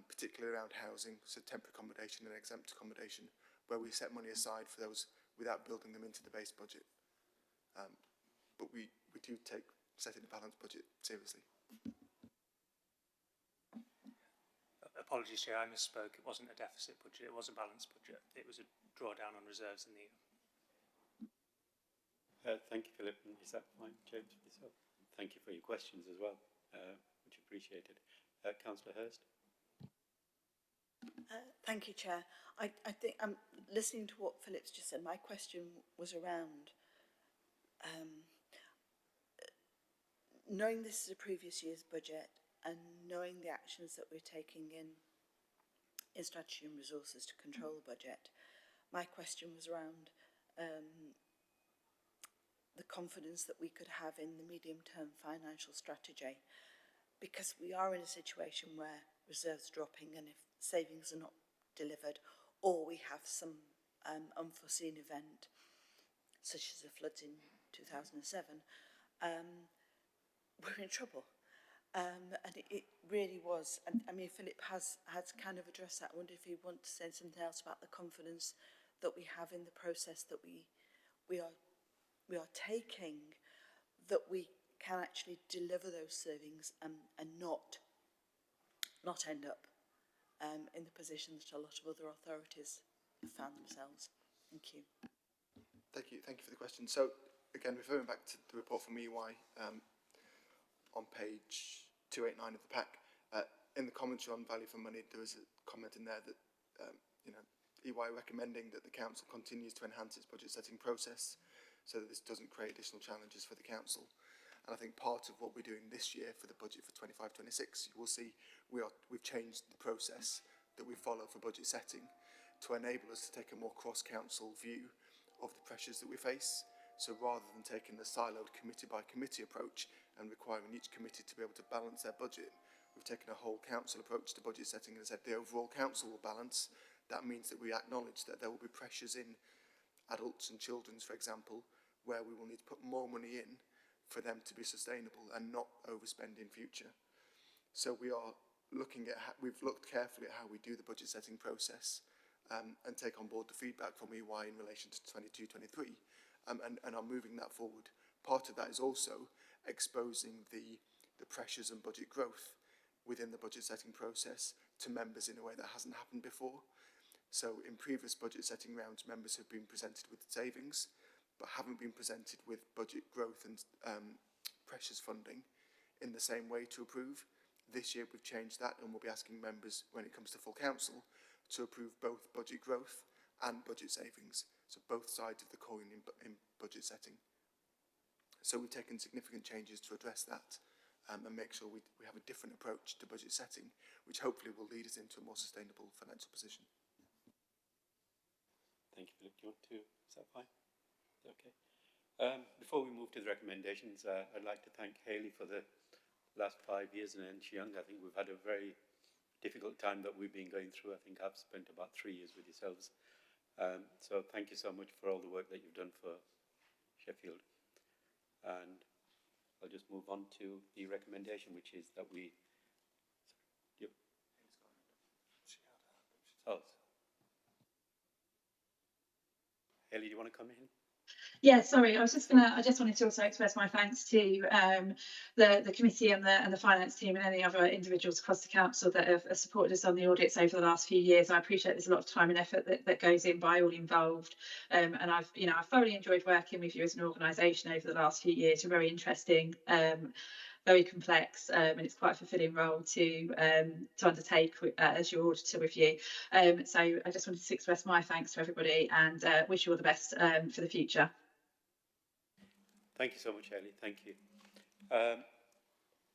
particularly around housing, so temporary accommodation and exempt accommodation, where we set money aside for those without building them into the base budget. But we do take setting a balanced budget seriously. Apologies, Chair, I misspoke. It wasn't a deficit budget, it was a balanced budget. It was a drawdown on reserves in the year. Thank you, Philip. And is that fine, James? Thank you for your questions as well, much appreciated. Councillor Hurst? Thank you, Chair. I think I'm listening to what Philip's just said. My question was around knowing this is a previous year's budget and knowing the actions that we're taking in strategy and resources to control the budget. My question was around the confidence that we could have in the medium-term financial strategy, because we are in a situation where reserves are dropping, and if savings are not delivered, or we have some unforeseen event, such as the floods in 2007, we're in trouble. And it really was, and I mean, Philip has kind of addressed that. I wonder if you want to say something else about the confidence that we have in the process that we are taking, that we can actually deliver those savings and not end up in the position that a lot of other authorities have found themselves. Thank you. Thank you for the question. So again, referring back to the report from EY on page 289 of the pack, in the commentary on value for money, there is a comment in there that EY recommending that the council continues to enhance its budget setting process so that this doesn't create additional challenges for the council. And I think part of what we're doing this year for the budget for 25-26, you will see we've changed the process that we follow for budget setting to enable us to take a more cross-council view of the pressures that we face. So rather than taking the siloed committee-by-committee approach and requiring each committee to be able to balance their budget, we've taken a whole council approach to budget setting and said the overall council will balance. That means that we acknowledge that there will be pressures in adults and children's, for example, where we will need to put more money in for them to be sustainable and not overspend in future. So we are looking at, we've looked carefully at how we do the budget setting process and take on board the feedback from EY in relation to 22-23 and are moving that forward. Part of that is also exposing the pressures and budget growth within the budget setting process to members in a way that hasn't happened before. So in previous budget setting rounds, members have been presented with savings, but haven't been presented with budget growth and pressures funding in the same way to approve. This year we've changed that and we'll be asking members, when it comes to full council, to approve both budget growth and budget savings. So both sides of the coin in budget setting. So we've taken significant changes to address that and make sure we have a different approach to budget setting, which hopefully will lead us into a more sustainable financial position. Thank you, Philip. Do you want to, is that fine? Okay. Before we move to the recommendations, I'd like to thank Hayley for the last 5 years and Ernst Young. I think we've had a very difficult time that we've been going through. I think I've spent about 3 years with yourselves. So thank you so much for all the work that you've done for Sheffield. And I'll just move on to the recommendation, which is that we... Yep. Oh. Hayley, do you want to come in? Yeah, sorry, I just wanted to also express my thanks to the committee and the finance team and any other individuals across the council that have supported us on the audits over the last few years. I appreciate there's a lot of time and effort that goes in by all involved, and I've thoroughly enjoyed working with you as an organisation over the last few years. You're very interesting. Very complex, and it's quite a fulfilling role to undertake as your auditor with you. So I just wanted to express my thanks to everybody and wish you all the best for the future. Thank you so much, Hayley. Thank you.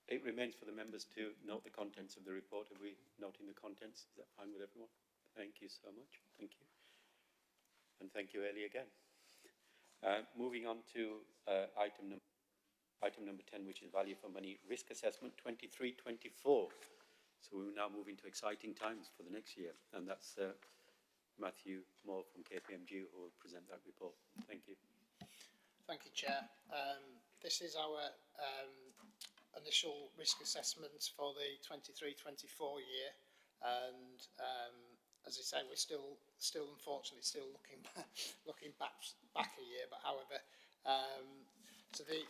It remains for the members to note the contents of the report. Are we noting the contents? Is that fine with everyone? Thank you so much. Thank you. And thank you, Hayley, again. Moving on to item number 10, which is value for money risk assessment 23-24. So we will now move into exciting times for the next year, and that's Matthew Moore from KPMG who will present that report. Thank you. Thank you, Chair. This is our initial risk assessment for the 23-24 year, and as I say, we're still unfortunately still looking back a year. But however, so the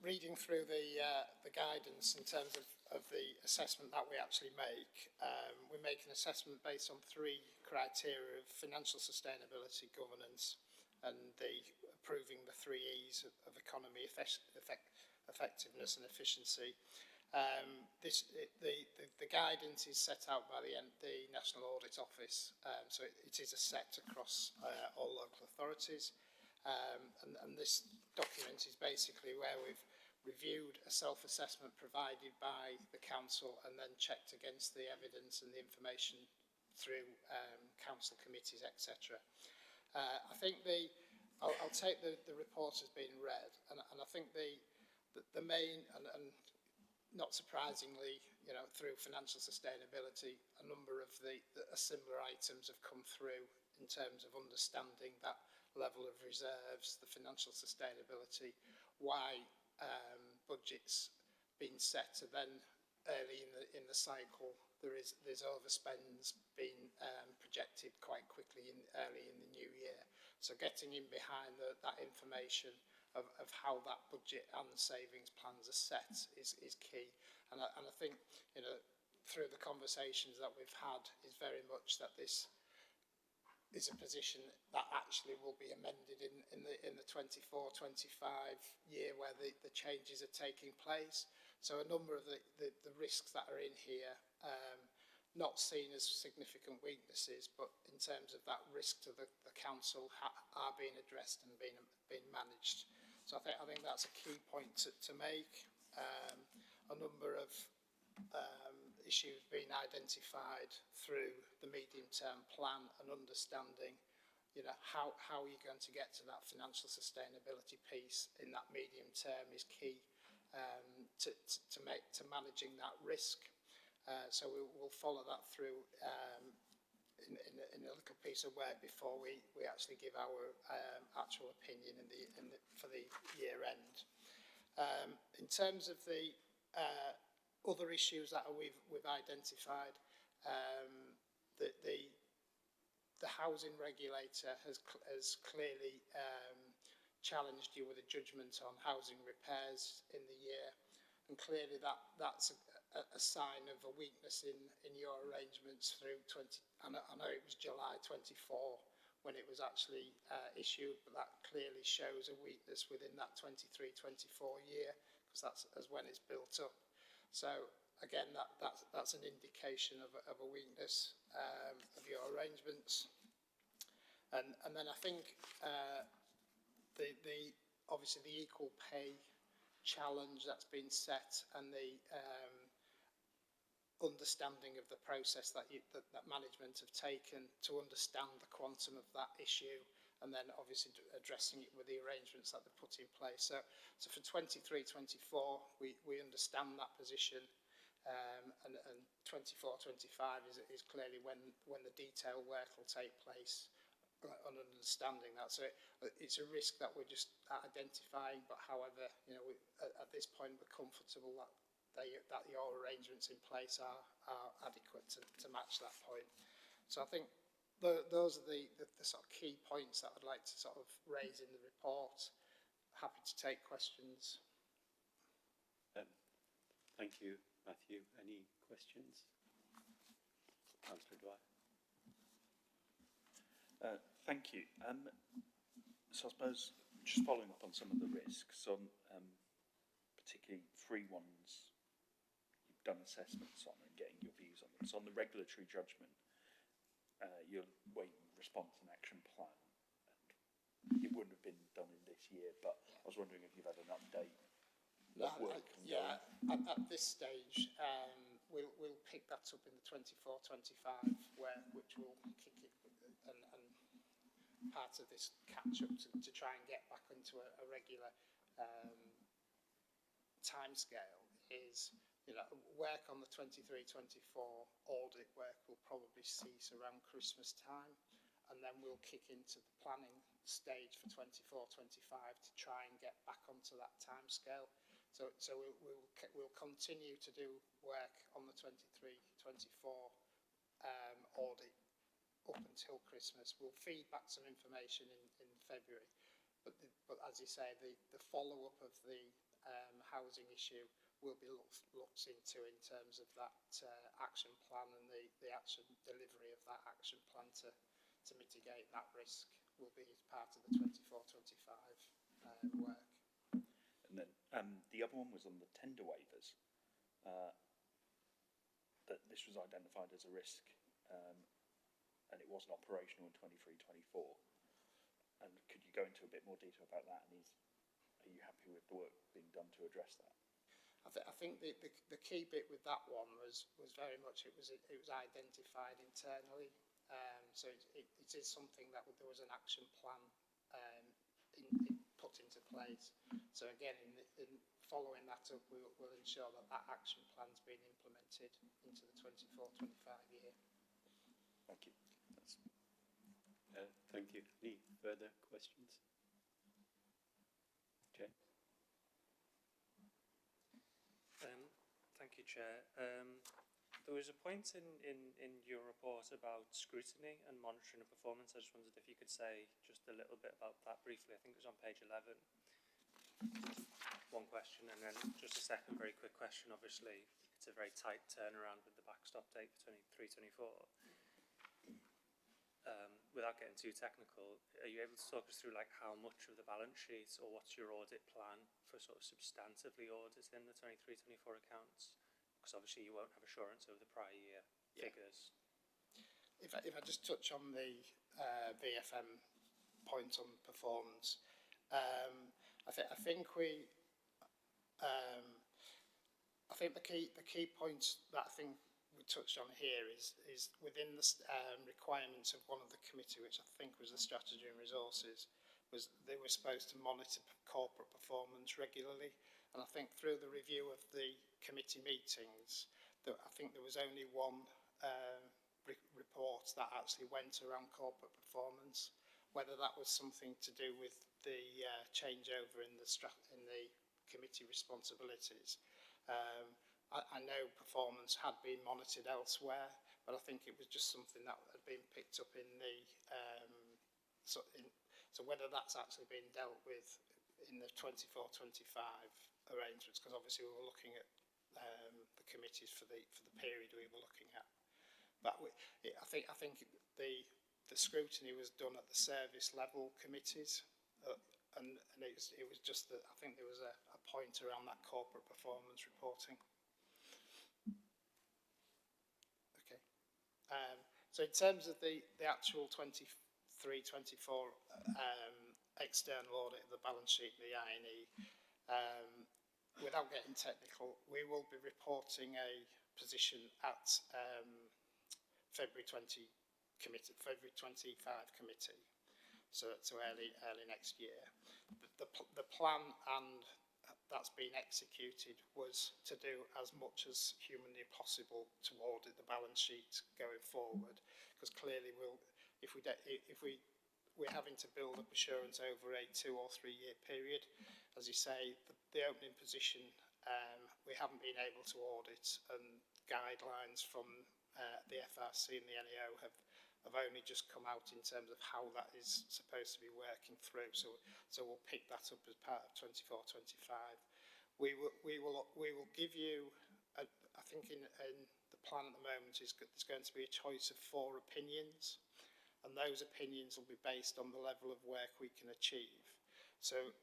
reading through the guidance in terms of the assessment that we actually make, we make an assessment based on 3 criteria of financial sustainability, governance, and approving the 3 E's of economy, effectiveness and efficiency. The guidance is set out by the National Audit Office, so it is a set across all local authorities. And this document is basically where we've reviewed a self-assessment provided by the council and then checked against the evidence and the information through council committees, etc. I think I'll take the report as being read, and I think the main and not surprisingly, through financial sustainability, a number of the similar items have come through in terms of understanding that level of reserves, the financial sustainability, why budgets being set, and then early in the cycle there's overspends being projected quite quickly early in the new year. So getting in behind that information of how that budget and savings plans are set is key. And I think through the conversations that we've had is very much that this is a position that actually will be amended in the 24-25 year where the changes are taking place. So a number of the risks that are in here, not seen as significant weaknesses, but in terms of that risk to the council are being addressed and being managed. So I think that's a key point to make. A number of issues being identified through the medium-term plan and understanding, how are you going to get to that financial sustainability piece in that medium term is key to managing that risk. So we'll follow that through in a little piece of work before we actually give our actual opinion for the year end. In terms of the other issues that we've identified, the housing regulator has clearly challenged you with a judgment on housing repairs in the year, and clearly that's a sign of a weakness in your arrangements through I know it was July 24 when it was actually issued, but that clearly shows a weakness within that 23-24 year, because that's as when it's built up. So again, that's an indication of a weakness of your arrangements. And then I think obviously the equal pay challenge that's been set, and the understanding of the process that management have taken to understand the quantum of that issue, and then obviously addressing it with the arrangements that they've put in place. So for 23-24, we understand that position, and 24-25 is clearly when the detail work will take place on understanding that. So it's a risk that we're just identifying, but however, at this point we're comfortable that your arrangements in place are adequate to match that point. So I think those are the sort of key points that I'd like to sort of raise in the report. Happy to take questions. Thank you, Matthew. Any questions? Councillor Dwyer. Thank you. So I suppose just following up on some of the risks, on particularly free ones you've done assessments on and getting your views on them. So on the regulatory judgment, you're waiting response and action plan. And it wouldn't have been done in this year, but I was wondering if you've had an update. At this stage, we'll pick that up in the 24-25, which will kick it, and part of this catch-up to try and get back into a regular timescale is, work on the 23-24 audit work will probably cease around Christmas time, and then we'll kick into the planning stage for 24-25 to try and get back onto that timescale. So we'll continue to do work on the 23-24 audit up until Christmas. We'll feed back some information in February, but as you say, the follow-up of the housing issue will be looked into in terms of that action plan, and the action delivery of that action plan to mitigate that risk will be part of the 24-25 work. And then the other one was on the tender waivers, that this was identified as a risk, and it wasn't operational in 23-24. And could you go into a bit more detail about that? And are you happy with the work being done to address that? I think the key bit with that one was very much it was identified internally. So it is something that there was an action plan put into place. So again, in following that up, we'll ensure that action plan's been implemented into the 24-25 year. Thank you. Thank you. Any further questions? Jay? Thank you, Chair. There was a point in your report about scrutiny and monitoring of performance. I just wondered if you could say just a little bit about that briefly. I think it was on page 11. One question, and then just a second very quick question. Obviously, it's a very tight turnaround with the backstop date for 23-24. Without getting too technical, are you able to talk us through like how much of the balance sheet, or what's your audit plan for sort of substantively auditing the 23-24 accounts? Because obviously you won't have assurance over the prior year figures. If I just touch on the VFM point on performance, I think the key points that I think we touched on here is within the requirements of one of the committee, which I think was the Strategy and Resources, was they were supposed to monitor corporate performance regularly. And I think through the review of the committee meetings, I think there was only one report reports that actually went around corporate performance, whether that was something to do with the changeover in the committee responsibilities. I know performance had been monitored elsewhere, but I think it was just something that had been picked up in the so whether that's actually been dealt with in the 24-25 arrangements, because obviously we were looking at the committees for the period we were looking at. But I think the scrutiny was done at the service level committees, and it was just that I think there was a point around that corporate performance reporting. Okay. So in terms of the actual 23-24 external audit of the balance sheet and the I&E, without getting technical, we will be reporting a position at February 25 committee, so early next year. The plan and that's been executed was to do as much as humanly possible to audit the balance sheet going forward, because clearly we're having to build up assurance over a 2 or 3 year period. As you say, the opening position, we haven't been able to audit, and guidelines from the FRC and the NEO have only just come out in terms of how that is supposed to be working through. So we'll pick that up as part of 24-25. We will give you, I think in the plan at the moment there's going to be a choice of 4 opinions, and those opinions will be based on the level of work we can achieve. So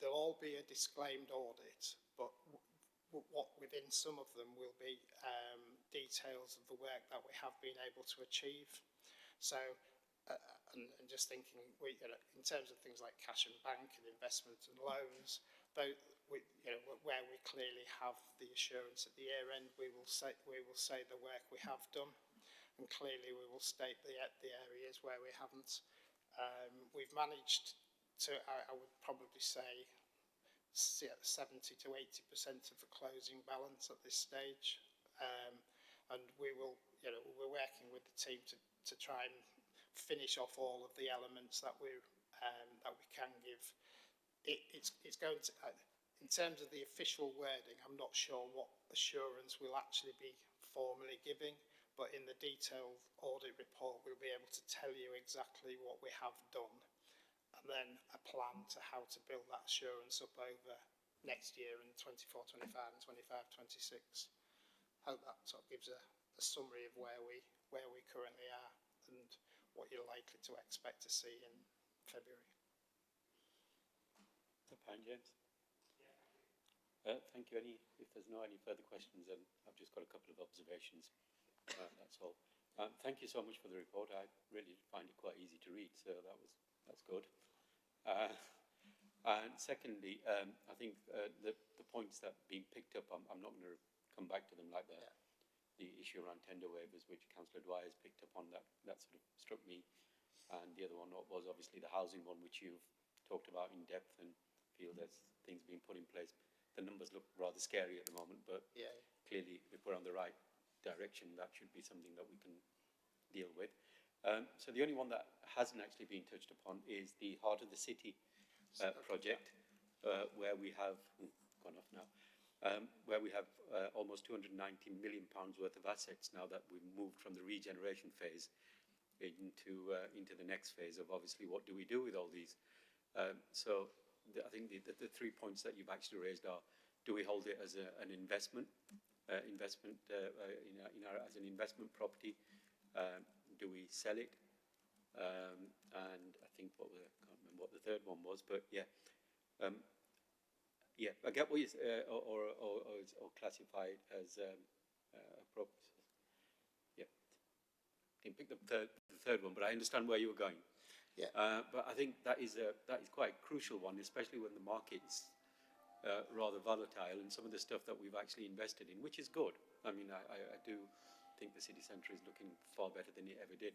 there'll all be a disclaimed audit, but what within some of them will be details of the work that we have been able to achieve. So, and just thinking, in terms of things like cash and bank and investment and loans, though, where we clearly have the assurance at the year end, we will say the work we have done, and clearly we will state the areas where we haven't. We've managed to, I would probably say, 70 to 80% of the closing balance at this stage, and we will, we're working with the team to try and finish off all of the elements that we can give. It's going to, in terms of the official wording, I'm not sure what assurance we'll actually be formally giving, but in the detailed audit report we'll be able to tell you exactly what we have done, and then a plan to how to build that assurance up over next year in 24-25 and 25-26. Hope that sort of gives a summary of where we currently are and what you're likely to expect to see in February. Fine, James. Thank you. If there's no any further questions, then I've just got a couple of observations. That's all. Thank you so much for the report. I really find it quite easy to read, so that's good. And secondly, I think the points that have been picked up, I'm not going to come back to them, like the issue around tender waivers, which Councillor Dwyer has picked up on. That sort of struck me, and the other one was obviously the housing one, which you've talked about in depth, and feel there's things being put in place. The numbers look rather scary at the moment, but clearly if we're on the right direction, that should be something that we can deal with. So the only one that hasn't actually been touched upon is the Heart of the City project, where we have gone off now, where we have almost £290 million worth of assets now that we've moved from the regeneration phase into the next phase of obviously what do we do with all these. So I think the 3 points that you've actually raised are: do we hold it as an investment, as an investment property? Do we sell it? And I think I can't remember what the third one was, but yeah, I get what you or classify it as a property. Yeah, didn't pick the third one, but I understand where you were going. Yeah. But I think that is quite a crucial one, especially when the market's rather volatile, and some of the stuff that we've actually invested in, which is good. I mean, I do think the city centre is looking far better than it ever did.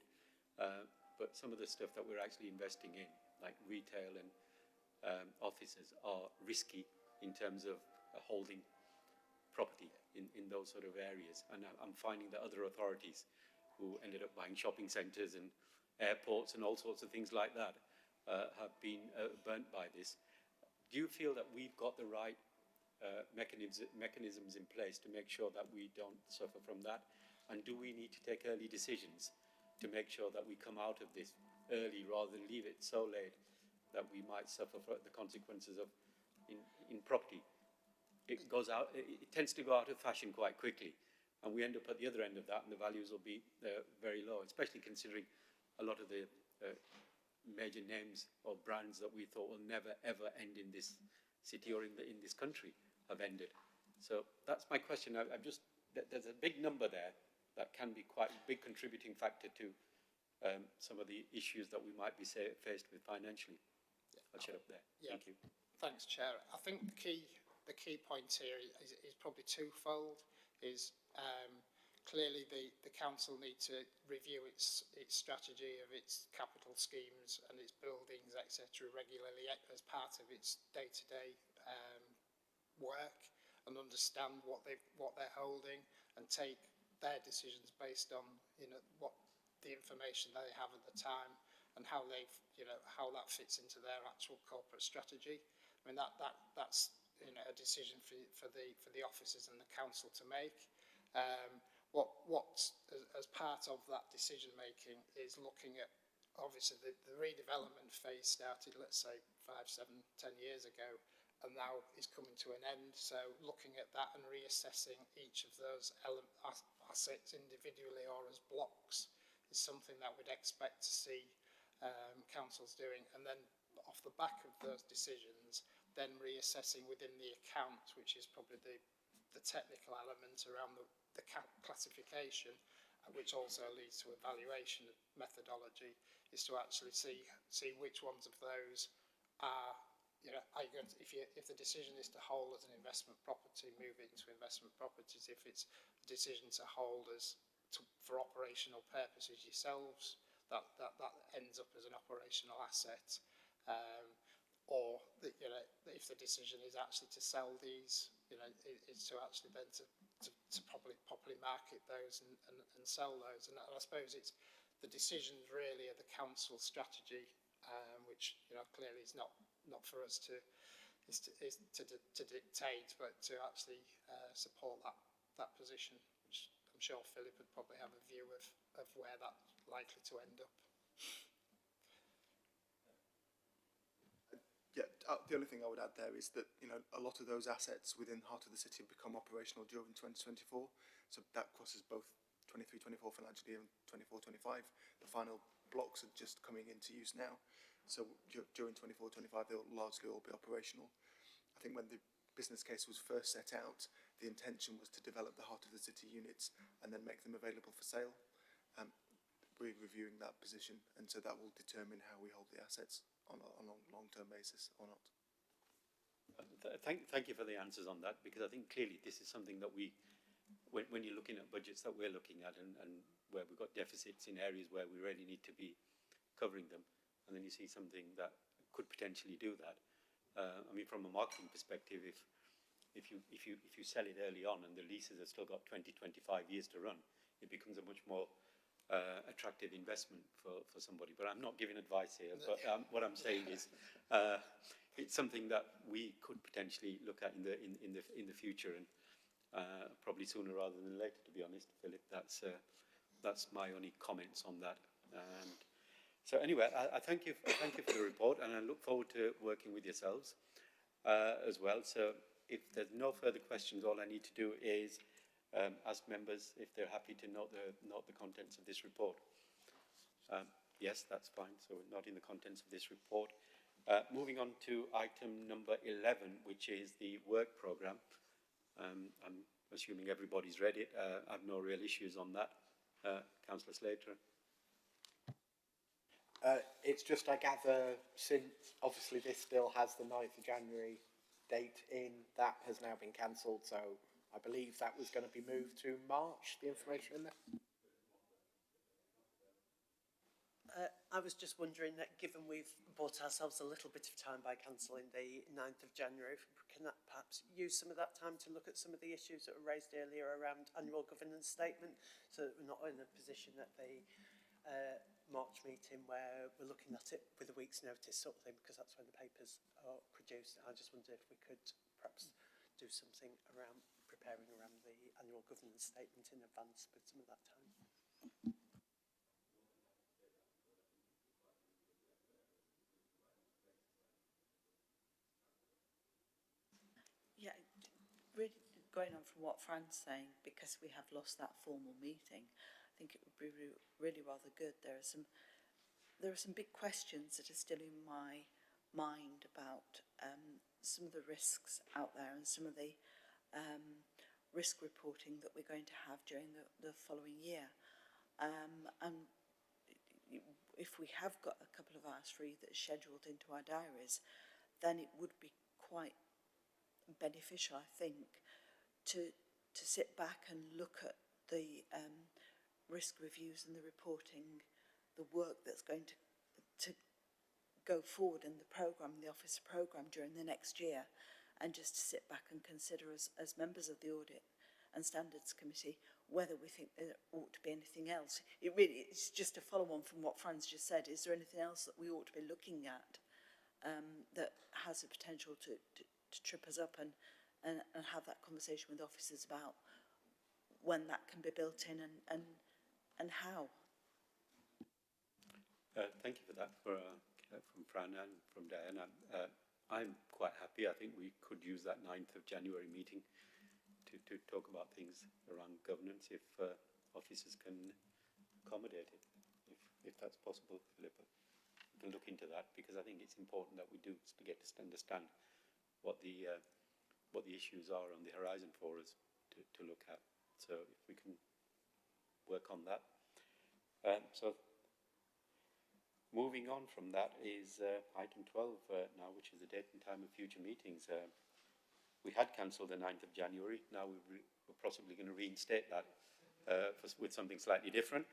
But some of the stuff that we're actually investing in, like retail and offices, are risky in terms of holding property in those sort of areas. And I'm finding that other authorities who ended up buying shopping centres and airports and all sorts of things like that have been burnt by this. Do you feel that we've got the right mechanisms in place to make sure that we don't suffer from that? And do we need to take early decisions to make sure that we come out of this early rather than leave it so late that we might suffer for the consequences of in property? It tends to go out of fashion quite quickly, and we end up at the other end of that, and the values will be very low, especially considering a lot of the major names or brands that we thought will never ever end in this city or in this country have ended. So that's my question. There's a big number there that can be quite a big contributing factor to some of the issues that we might be faced with financially. I'll shut up there. Yeah. Thank you. Thanks, Chair. I think the key point here is probably twofold. Clearly the council need to review its strategy of its capital schemes and its buildings, etc., regularly as part of its day-to-day work, and understand what they're holding and take their decisions based on what the information they have at the time and how that fits into their actual corporate strategy. I mean that's a decision for the officers and the council to make. What as part of that decision making is looking at, obviously the redevelopment phase started, let's say 5, 7, 10 years ago, and now is coming to an end. So looking at that and reassessing each of those assets individually or as blocks is something that we'd expect to see councils doing, and then off the back of those decisions, then reassessing within the account, which is probably the technical element around the classification, which also leads to evaluation methodology, is to actually see which ones of those are, are you going to, if the decision is to hold as an investment property, move it into investment properties. If it's a decision to hold for operational purposes yourselves, that ends up as an operational asset. Or if the decision is actually to sell these, is to actually then to properly market those and sell those. And I suppose it's the decisions really are the council strategy, which clearly is not for us to dictate, but to actually support that position, which I'm sure Philip would probably have a view of where that's likely to end up. Yeah, the only thing I would add there is that a lot of those assets within Heart of the City have become operational during 2024, so that crosses both 23-24 financial year and 24-25. The final blocks are just coming into use now, so during 24-25 they'll largely all be operational. I think when the business case was first set out, the intention was to develop the Heart of the City units and then make them available for sale. We're reviewing that position, and so that will determine how we hold the assets on a long-term basis or not. Thank you for the answers on that, because I think clearly this is something that when you're looking at budgets that we're looking at and where we've got deficits in areas where we really need to be covering them, and then you see something that could potentially do that. I mean, from a marketing perspective, if you sell it early on and the leases have still got 20-25 years to run, it becomes a much more attractive investment for somebody. But I'm not giving advice here, but what I'm saying is it's something that we could potentially look at in the future, and probably sooner rather than later, to be honest, Philip. That's my only comments on that. And so anyway, I thank you for the report, and I look forward to working with yourselves as well. So if there's no further questions, all I need to do is ask members if they're happy to note the contents of this report. Yes, that's fine. So we're noting the contents of this report. Moving on to item number 11, which is the work programme. I'm assuming everybody's read it. I have no real issues on that. Councillor Slater. It's just, I gather, since obviously this still has the 9th of January date in, that has now been cancelled, so I believe that was going to be moved to March, the information in there. I was just wondering that given we've bought ourselves a little bit of time by cancelling the 9th of January, can that perhaps perhaps use some of that time to look at some of the issues that were raised earlier around annual governance statement, so that we're not in a position at the March meeting where we're looking at it with a week's notice sort of thing, because that's when the papers are produced. I just wondered if we could perhaps do something around preparing around the annual governance statement in advance with some of that time. Yeah, really going on from what Fran's saying, because we have lost that formal meeting, I think it would be really rather good. There are some big questions that are still in my mind about some of the risks out there and some of the risk reporting that we're going to have during the following year. And if we have got a couple of hours free that is scheduled into our diaries, then it would be quite beneficial, I think, to sit back and look at the risk reviews and the reporting, the work that's going to go forward in the programme, the officer programme during the next year, and just to sit back and consider as members of the Audit and Standards Committee whether we think there ought to be anything else. It's just a follow on from what Fran's just said. Is there anything else that we ought to be looking at that has the potential to trip us up and have that conversation with officers about when that can be built in and how? Thank you for that from Fran and from Diana. I'm quite happy. I think we could use that 9th of January meeting to talk about things around governance if officers can accommodate it, if that's possible, Philippa. We can look into that, because I think it's important that we do get to understand what the issues are on the horizon for us to look at. So if we can work on that. So moving on from that is item 12 now, which is the date and time of future meetings. We had cancelled the 9th of January. Now we're possibly going to reinstate that with something slightly different.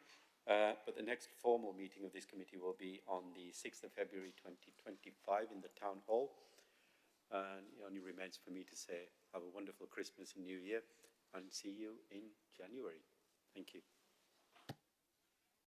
But the next formal meeting of this committee will be on the 6th of February 2025 in the Town Hall. And it only remains for me to say have a wonderful Christmas and New Year, and see you in January. Thank you.